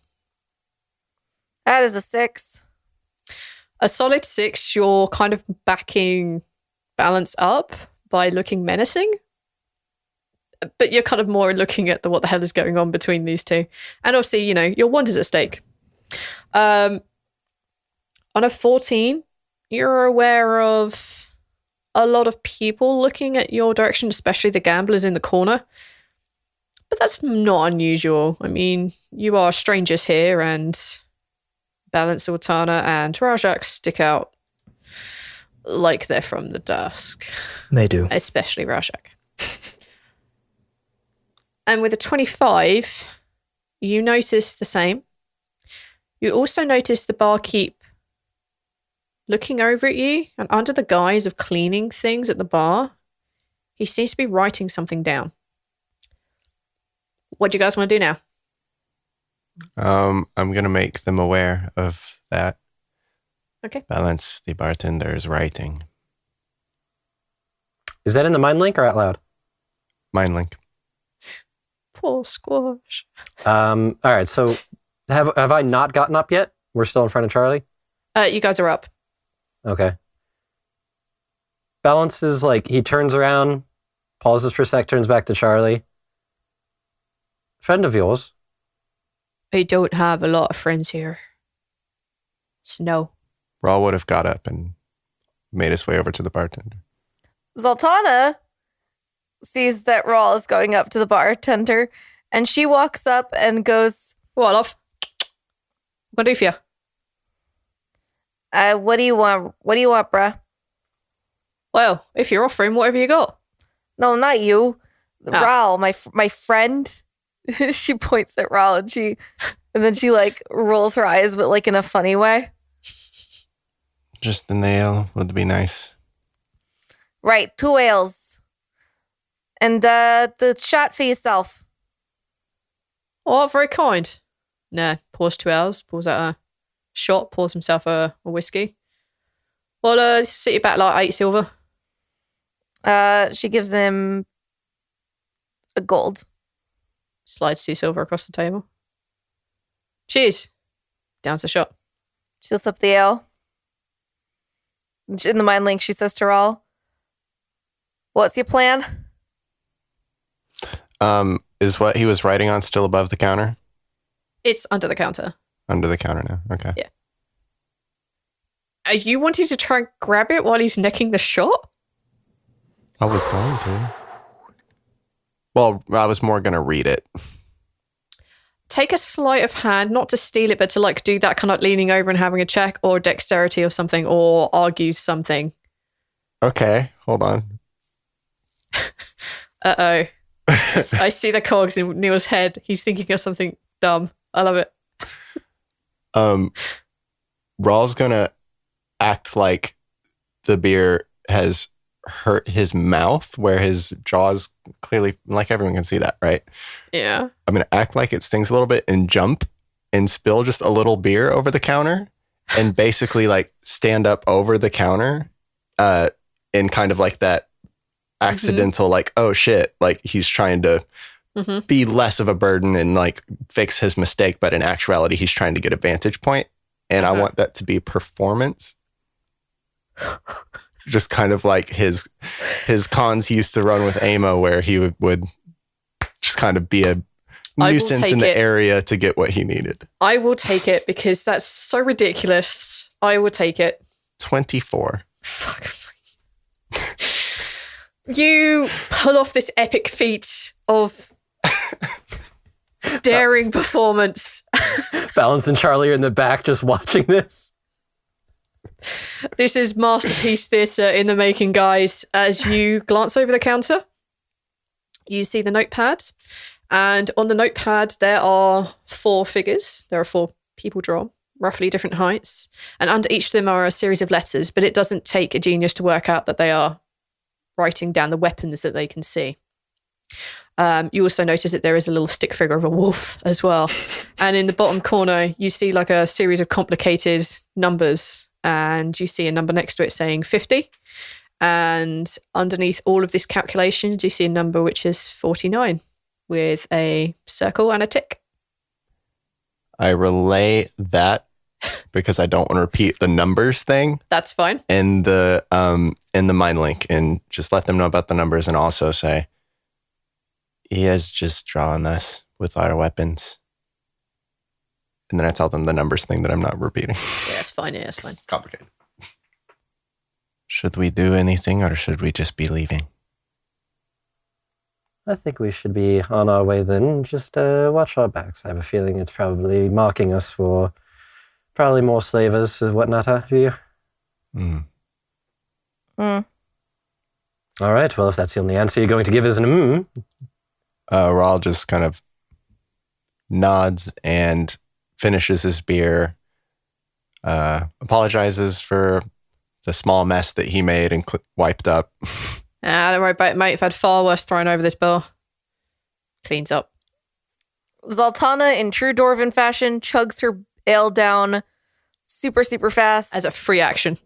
That is a 6. A solid 6, you're kind of backing Balance up by looking menacing. But you're kind of more looking at what the hell is going on between these two. And obviously, your wand is at stake. On a 14, you're aware of a lot of people looking at your direction, especially the gamblers in the corner. But that's not unusual. I mean, you are strangers here, and Balance, Zaltanna, and Rajak stick out like they're from the dusk. They do. Especially Rajak. And with a 25, you notice the same. You also notice the barkeep looking over at you, and under the guise of cleaning things at the bar, he seems to be writing something down. What do you guys want to do now? I'm going to make them aware of that. Okay. Balance, the bartender is writing. Is that in the mind link or out loud? Mind link. Poor Squash. All right, so have I not gotten up yet? We're still in front of Charlie? You guys are up. Okay. Balance is like, he turns around, pauses for a sec, turns back to Charlie. Friend of yours? I don't have a lot of friends here. Snow. Rhal would have got up and made his way over to the bartender. Zaltanna sees that Rhal is going up to the bartender, and she walks up and goes, What, love? What do you do for you? what do you want? What do you want, bruh? Well, if you're offering, whatever you got. No, not you. Oh. Rhal, my friend. She points at Rhal, and then she like rolls her eyes, but like in a funny way. Just an ale would be nice. Right, 2 ales. And the shot for yourself. Oh, very kind. Nah, pours 2 hours, pours out a shot, pours himself a whiskey. Well, sit you back like 8 silver. She gives him a gold. Slides 2 silver across the table. Cheers. Down's the shot. She'll sip the ale. In the mind link, she says to Rhal, "What's your plan?" Is what he was writing on still above the counter? It's under the counter. Under the counter now. Okay. Yeah. Are you wanting to try and grab it while he's necking the shot? I was going to. Well, I was more going to read it. Take a sleight of hand, not to steal it, but to like do that kind of leaning over and having a check, or dexterity or something, or argue something. Okay, hold on. Uh-oh. I see the cogs in Neil's head. He's thinking of something dumb. I love it. Rhal's going to act like the beer has hurt his mouth, where his jaws clearly, like everyone can see that, right? Yeah. I'm going to act like it stings a little bit and jump and spill just a little beer over the counter and basically like stand up over the counter in kind of like that accidental, like, oh shit, like he's trying to be less of a burden and like fix his mistake. But in actuality, he's trying to get a vantage point. And I want that to be performance. Just kind of like his cons he used to run with Amo, where he would just kind of be a nuisance in the area to get what he needed. I will take it because that's so ridiculous. I will take it. 24. Fuck. You pull off this epic feat of daring performance. Balance and Charlie are in the back just watching this. This is masterpiece theatre in the making, guys. As you glance over the counter, you see the notepad. And on the notepad, there are 4 figures. There are 4 people drawn, roughly different heights. And under each of them are a series of letters, but it doesn't take a genius to work out that they are writing down the weapons that they can see. You also notice that there is a little stick figure of a wolf as well. And in the bottom corner, you see like a series of complicated numbers. And you see a number next to it saying 50. And underneath all of this calculations, you see a number which is 49 with a circle and a tick. I relay that because I don't want to repeat the numbers thing. That's fine. In the mind link, and just let them know about the numbers, and also say he has just drawn us with our weapons. And then I tell them the numbers thing that I'm not repeating. Yeah, it's fine. Yeah, it's fine. It's complicated. Should we do anything, or should we just be leaving? I think we should be on our way then. Just watch our backs. I have a feeling it's probably marking us for probably more slavers and whatnot, have you? Mm. Mm. All right, well, if that's the only answer you're going to give is an Rhal just kind of nods and finishes his beer, apologizes for the small mess that he made and wiped up. Don't worry about it, mate. I've had far worse thrown over this bar. Cleans up. Zaltanna, in true Dwarven fashion, chugs her ale down super, super fast. As a free action.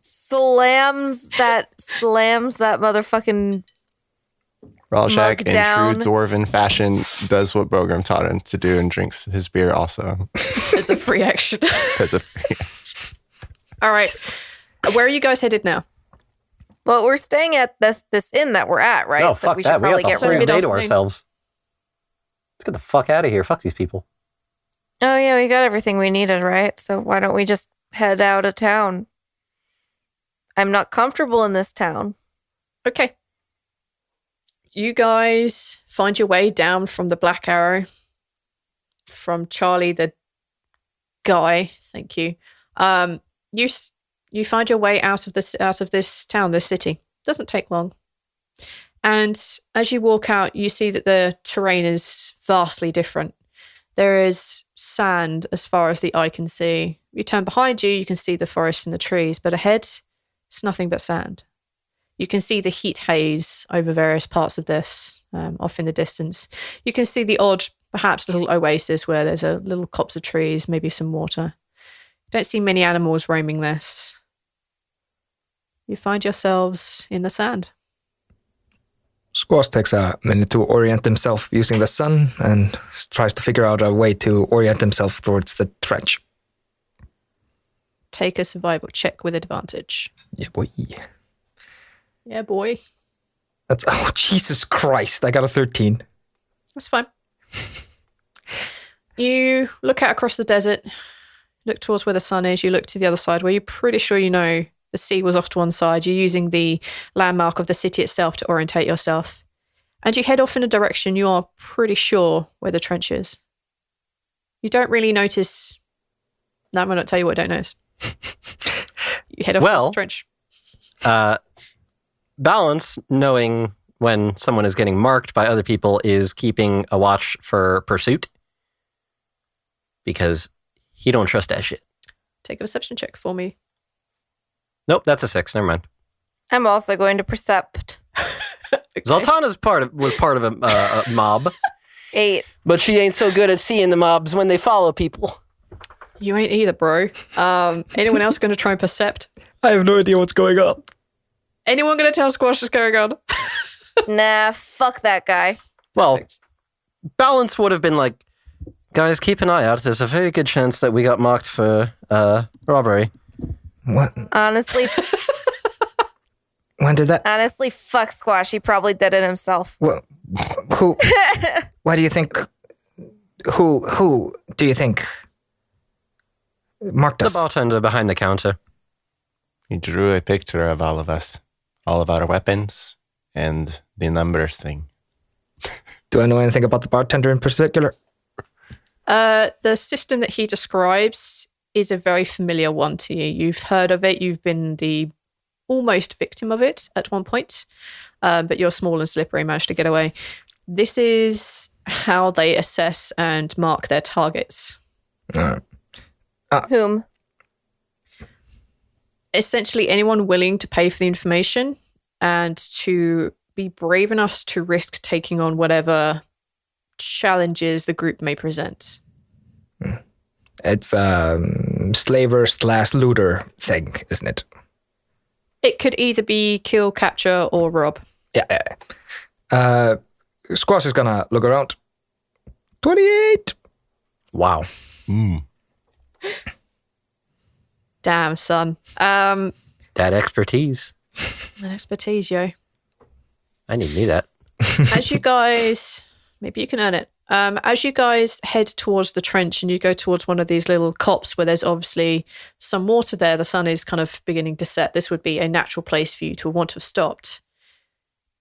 slams that motherfucking Ralshak, in down. true Dwarven fashion, does what Bogram taught him to do and drinks his beer also. As a free action. As a free action. All right. Where are you guys headed now? Well, we're staying at this inn that we're at, right? No, So fuck we should that. We probably got the get whole rid day of to ourselves. Let's get the fuck out of here. Fuck these people. Oh yeah, we got everything we needed, right? So why don't we just head out of town? I'm not comfortable in this town. Okay. You guys find your way down from the Black Arrow. From Charlie, the guy. Thank you. You find your way out of this town, this city. Doesn't take long. And as you walk out, you see that the terrain is vastly different. There is sand as far as the eye can see. You turn behind you, you can see the forest and the trees, but ahead, it's nothing but sand. You can see the heat haze over various parts of this, off in the distance. You can see the odd, perhaps little oasis where there's a little copse of trees, maybe some water. You don't see many animals roaming this. You find yourselves in the sand. Squash takes a minute to orient himself using the sun and tries to figure out a way to orient himself towards the trench. Take a survival check with advantage. Yeah, boy. Yeah, boy. That's, oh, Jesus Christ. I got a 13. That's fine. You look out across the desert, look towards where the sun is, you look to the other side where you're pretty sure you know the sea was off to one side. You're using the landmark of the city itself to orientate yourself. And you head off in a direction you are pretty sure where the trench is. You don't really notice... No, I'm going to tell you what I don't notice. You head off towards the trench. Balance, knowing when someone is getting marked by other people, is keeping a watch for pursuit. Because he don't trust that shit. Take a perception check for me. Nope, that's a 6. Never mind. I'm also going to percept. Okay. Zaltanna's was part of a mob. 8. But she ain't so good at seeing the mobs when they follow people. You ain't either, bro. Anyone else going to try and percept? I have no idea what's going on. Anyone going to tell Squash what's going on? Nah, fuck that guy. Well, Perfect. Balance would have been like, guys, keep an eye out. There's a very good chance that we got marked for robbery. What? Honestly, When did that? fuck Squash. He probably did it himself. Well, who? Why do you think? Who do you think marked The us? bartender behind the counter. He drew a picture of all of us, all of our weapons, and the numbers thing. Do I know anything about the bartender in particular? The system that he describes is a very familiar one to you. You've heard of it. You've been the almost victim of it at one point, but you're small and slippery, managed to get away. This is how they assess and mark their targets. Whom? Essentially, anyone willing to pay for the information and to be brave enough to risk taking on whatever challenges the group may present. It's slaver/looter thing, isn't it? It could either be kill, capture, or rob. Yeah. Squash is gonna look around. 28. Wow. Damn, son. That expertise. Expertise, yo. I need that. As you guys, maybe you can earn it. As you guys head towards the trench and you go towards one of these little cops where there's obviously some water there, the sun is kind of beginning to set. This would be a natural place for you to want to have stopped.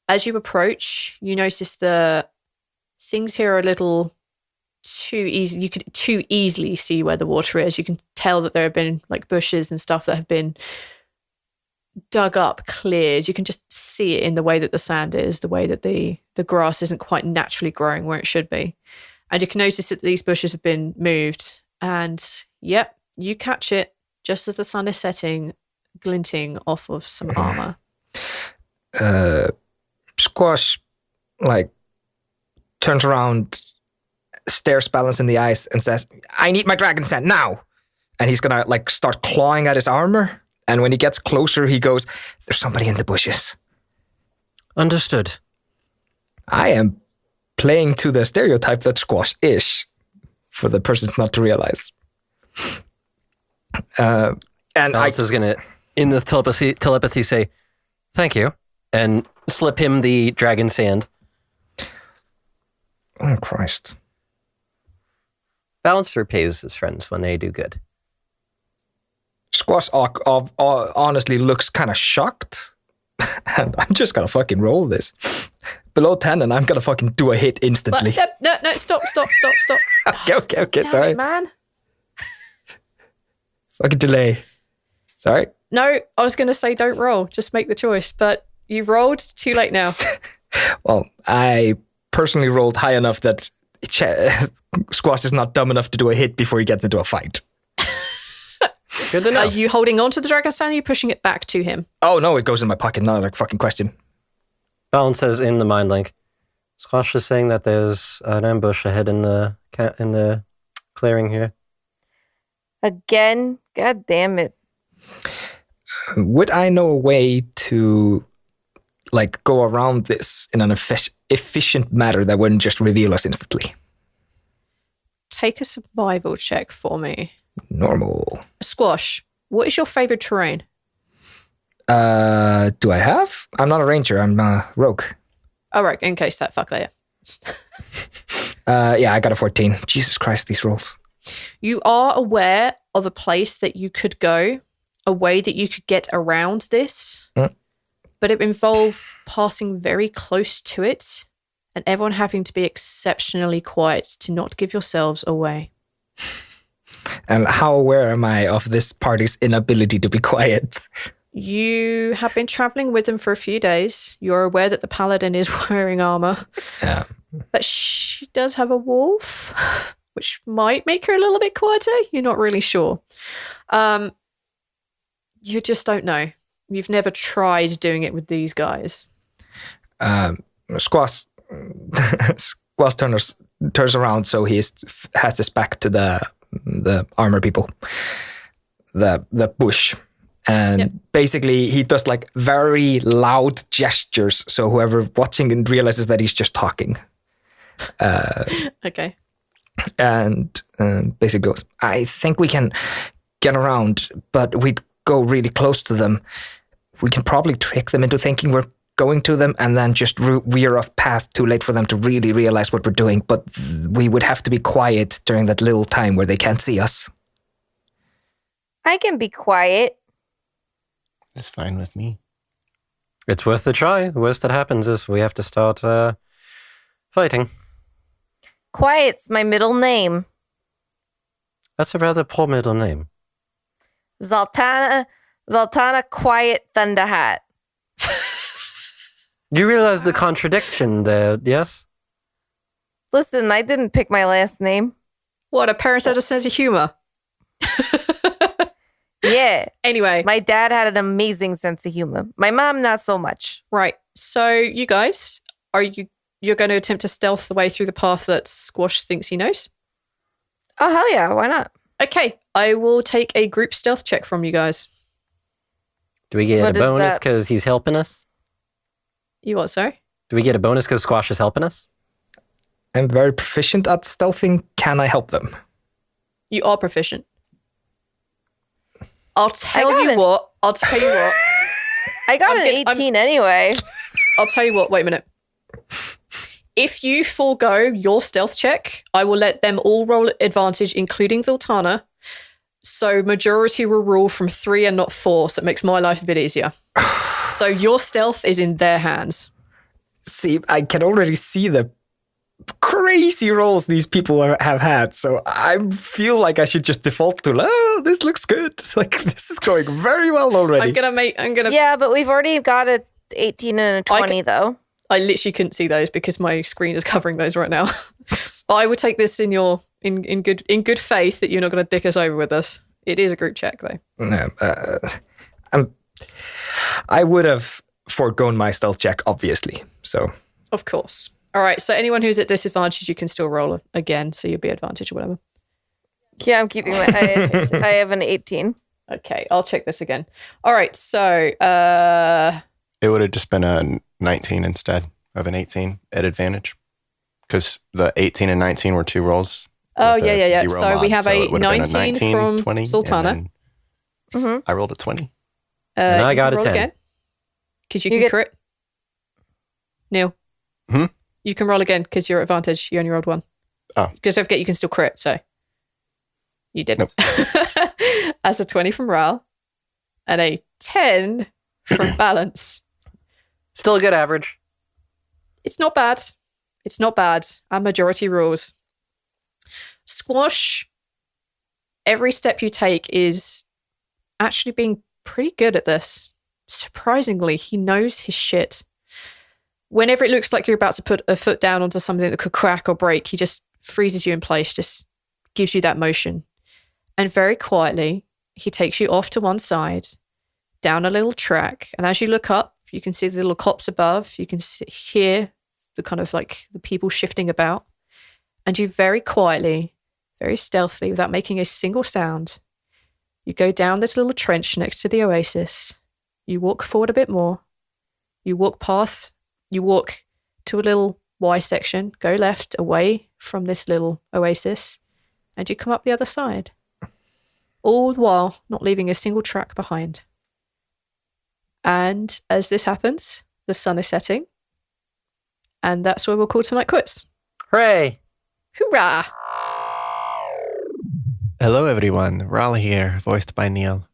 As you approach, you notice the things here are a little too easy. You could too easily see where the water is. You can tell that there have been like bushes and stuff that have been dug up, cleared. You can just see it in the way that the sand is, the way that the grass isn't quite naturally growing where it should be. And you can notice that these bushes have been moved. And yep, you catch it just as the sun is setting, glinting off of some armor. Squash, like, turns around, stares Balance in the eyes and says, I need my dragon scent now. And he's gonna, like, start clawing at his armor. And when he gets closer, he goes, there's somebody in the bushes. Understood. I am playing to the stereotype that Squash is, for the persons not to realize. And Alice is going to, in the telepathy, say, thank you, and slip him the dragon sand. Oh, Christ. Balance repays his friends when they do good. Squash honestly looks kind of shocked. And I'm just going to fucking roll this. Below 10, and I'm going to fucking do a hit instantly. But, no, stop. Okay, Damn sorry. it, man. Fucking delay. Sorry. No, I was going to say don't roll. Just make the choice. But you rolled. Too late now. Well, I personally rolled high enough that Squash is not dumb enough to do a hit before he gets into a fight. Good to know. Are you holding on to the dragon stand or are you pushing it back to him? Oh, no, it goes in my pocket. Not a fucking question. Balance says in the mind link, Squash is saying that there's an ambush ahead in the clearing here. Again? God damn it. Would I know a way to, like, go around this in an efficient manner that wouldn't just reveal us instantly? Take a survival check for me. Normal. Squash, what is your favorite terrain? Do I have? I'm not a ranger. I'm a rogue. Oh, right. In case that, fuck that. Yeah, I got a 14. Jesus Christ, these rolls. You are aware of a place that you could go, a way that you could get around this, but it would involve passing very close to it and everyone having to be exceptionally quiet to not give yourselves away. And how aware am I of this party's inability to be quiet? You have been traveling with them for a few days. You're aware that the paladin is wearing armor. Yeah. But she does have a wolf, which might make her a little bit quieter. You're not really sure. You just don't know. You've never tried doing it with these guys. Squash turns around, so he has his back to the armor people, the bush, and basically he does like very loud gestures, so whoever watching and realizes that he's just talking. Okay. And basically goes, I think we can get around, but we'd go really close to them. We can probably trick them into thinking we're going to them and then just veer off path too late for them to really realize what we're doing. But we would have to be quiet during that little time where they can't see us. I can be quiet. That's fine with me. It's worth the try. The worst that happens is we have to start Fighting. Quiet's my middle name. That's a rather poor middle name. Zaltanna Quiet Thunderhat. You realize the contradiction there, yes? Listen, I didn't pick my last name. What, a parent had a sense of humor? Yeah. Anyway. My dad had an amazing sense of humor. My mom, not so much. Right. So you guys, you're going to attempt to stealth the way through the path that Squash thinks he knows? Oh, hell yeah. Why not? Okay. I will take a group stealth check from you guys. Do we get What a is bonus that? because he's helping us? You what, sorry? Do we get a bonus because Squash is helping us? I'm very proficient at stealthing. Can I help them? You are proficient. I'll tell got you it. what. I'll tell you what. I got I'm an good- 18 anyway. I'll tell you what. Wait a minute. If you forego your stealth check, I will let them all roll advantage, including Zaltanna. So majority will rule from 3 and not 4, so it makes my life a bit easier. So your stealth is in their hands. See, I can already see the crazy rolls these people have had, so I feel like I should just default to, oh, this looks good. Like, this is going very well already. I'm gonna. Yeah, but we've already got a 18 and a 20, though. I literally couldn't see those because my screen is covering those right now. But I would take this in good faith that you're not going to dick us over with us. It is a group check, though. No, I would have foregone my stealth check, obviously. So, Of course. All right. So anyone who's at disadvantage, you can still roll again, so you'll be advantage or whatever. Yeah, I'm keeping my... I have an 18. Okay, I'll check this again. All right. So It would have just been a 19 instead of an 18 at advantage. Because the 18 and 19 were 2 rolls. oh with a yeah. zero So we mod, have so a it would have been 19 from 20, Zaltanna. and then I rolled a 20. And I you got can a roll 10. because you You can get- crit. Neil. Hmm? You can roll again because you're at advantage. You only rolled 1. Oh. Because don't forget you can still crit. So you didn't. As a 20 from Rhal and a 10 from Balance. Still a good average. It's not bad. It's not bad. Our majority rules. Squash, every step you take is actually being pretty good at this. Surprisingly, he knows his shit. Whenever it looks like you're about to put a foot down onto something that could crack or break, he just freezes you in place, just gives you that motion. And very quietly, he takes you off to one side, down a little track. And as you look up, you can see the little copse above. You can hear the kind of like the people shifting about. And you very quietly, very stealthily, without making a single sound, you go down this little trench next to the oasis. You walk forward a bit more. You walk to a little Y section, go left away from this little oasis, and you come up the other side. All the while not leaving a single track behind. And as this happens, the sun is setting. And that's where we'll call tonight quits. Hooray! Hoorah! Hello, everyone. Rhal here, voiced by Neil.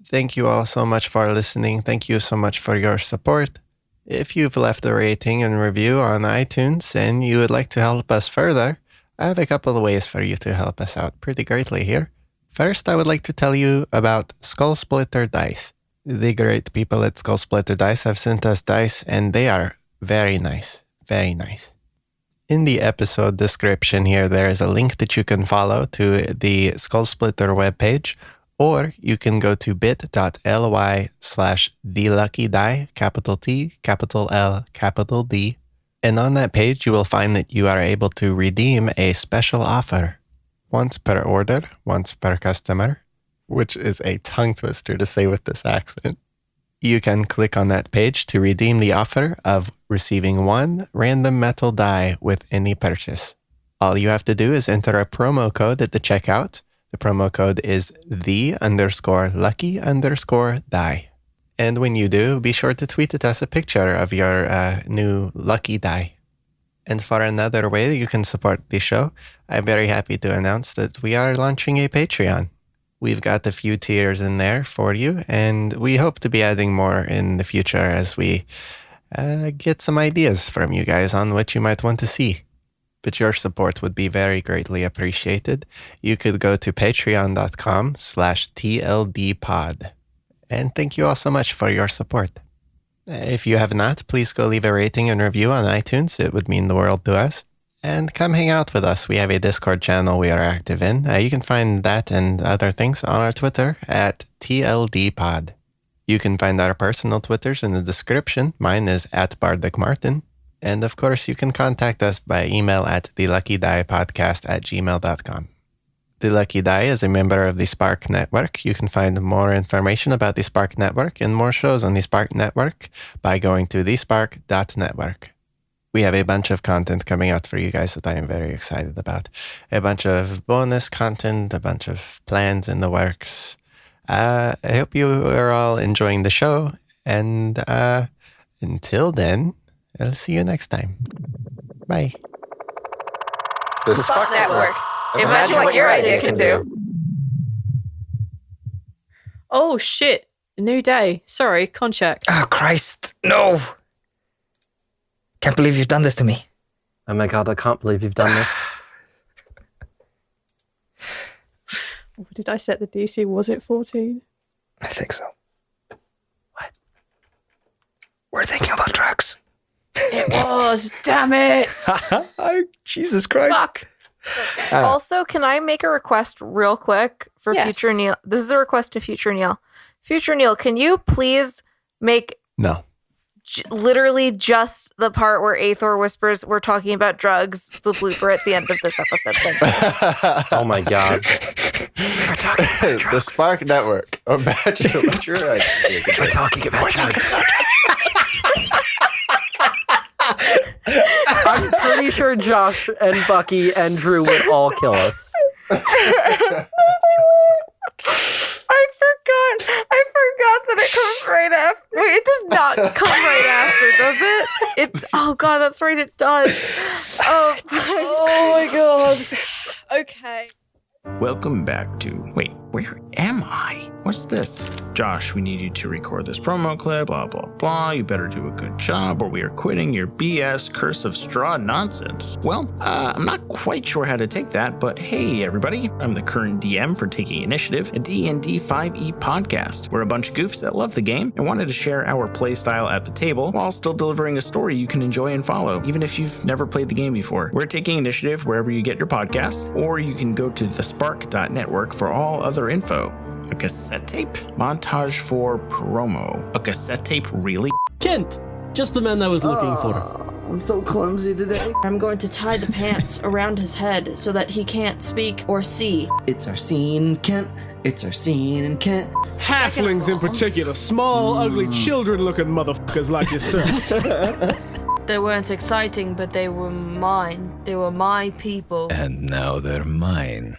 Thank you all so much for listening. Thank you so much for your support. If you've left a rating and review on iTunes and you would like to help us further, I have a couple of ways for you to help us out pretty greatly here. First, I would like to tell you about Skull Splitter Dice. The great people at Skull Splitter Dice have sent us dice, and they are very nice. Very nice. In the episode description here, there is a link that you can follow to the Skull Splitter webpage, or you can go to bit.ly/theluckydie, capital T, capital L, capital D. And on that page, you will find that you are able to redeem a special offer. Once per order, once per customer, which is a tongue twister to say with this accent. You can click on that page to redeem the offer of receiving 1 random metal die with any purchase. All you have to do is enter a promo code at the checkout. The promo code is the_lucky_die. And when you do, be sure to tweet at us a picture of your new lucky die. And for another way you can support the show, I'm very happy to announce that we are launching a Patreon. We've got a few tiers in there for you, and we hope to be adding more in the future as we get some ideas from you guys on what you might want to see. But your support would be very greatly appreciated. You could go to patreon.com/tldpod. And thank you all so much for your support. If you have not, please go leave a rating and review on iTunes. It would mean the world to us. And come hang out with us. We have a Discord channel we are active in. You can find that and other things on our Twitter at TLDpod. You can find our personal Twitters in the description. Mine is at BardicMartin. And of course, you can contact us by email at theluckydiepodcast@gmail.com. The Lucky Die is a member of the Spark Network. You can find more information about the Spark Network and more shows on the Spark Network by going to thespark.network. We have a bunch of content coming out for you guys that I am very excited about. A bunch of bonus content, a bunch of plans in the works. I hope you are all enjoying the show. And until then, I'll see you next time. Bye. The Spark Network. Imagine what your idea can do. Oh, shit. New day. Sorry, con check. Oh, Christ. No. Can't believe you've done this to me. Oh my god, I can't believe you've done this. Did I set the DC? Was it 14? I think so. What? We're thinking about drugs. It was. Damn it. Jesus Christ. Fuck. Also, can I make a request real quick for Yes. future Neil? This is a request to future Neil. Future Neil, can you please make No. literally just the part where Aethor whispers we're talking about drugs, the blooper at the end of this episode? Thank you. Oh my god. We're talking about drugs. The Spark Network. Imagine what you're like. We're talking about drugs. I'm pretty sure Josh and Bucky and Drew would all kill us. I forgot that it comes right after. Wait, it does not come right after, does it? It's oh god, that's right, it does. Oh, Oh my god. Okay. Welcome back to... Wait, where am I? What's this? Josh, we need you to record this promo clip, blah, blah, blah. You better do a good job or we are quitting your BS Curse of Straw nonsense. Well, I'm not quite sure how to take that, but hey, everybody. I'm the current DM for Taking Initiative, a D&D 5e podcast. We're a bunch of goofs that love the game and wanted to share our playstyle at the table while still delivering a story you can enjoy and follow, even if you've never played the game before. We're Taking Initiative wherever you get your podcasts, or you can go to thespark.network for all other info. A cassette tape? Montage for promo. A cassette tape, really? Kent, just the man I was looking for. I'm so clumsy today. I'm going to tie the pants around his head so that he can't speak or see. It's our scene, Kent. It's our scene in Kent. Halflings in particular, small, ugly, children-looking motherfuckers like yourself. They weren't exciting, but they were mine. They were my people. And now they're mine.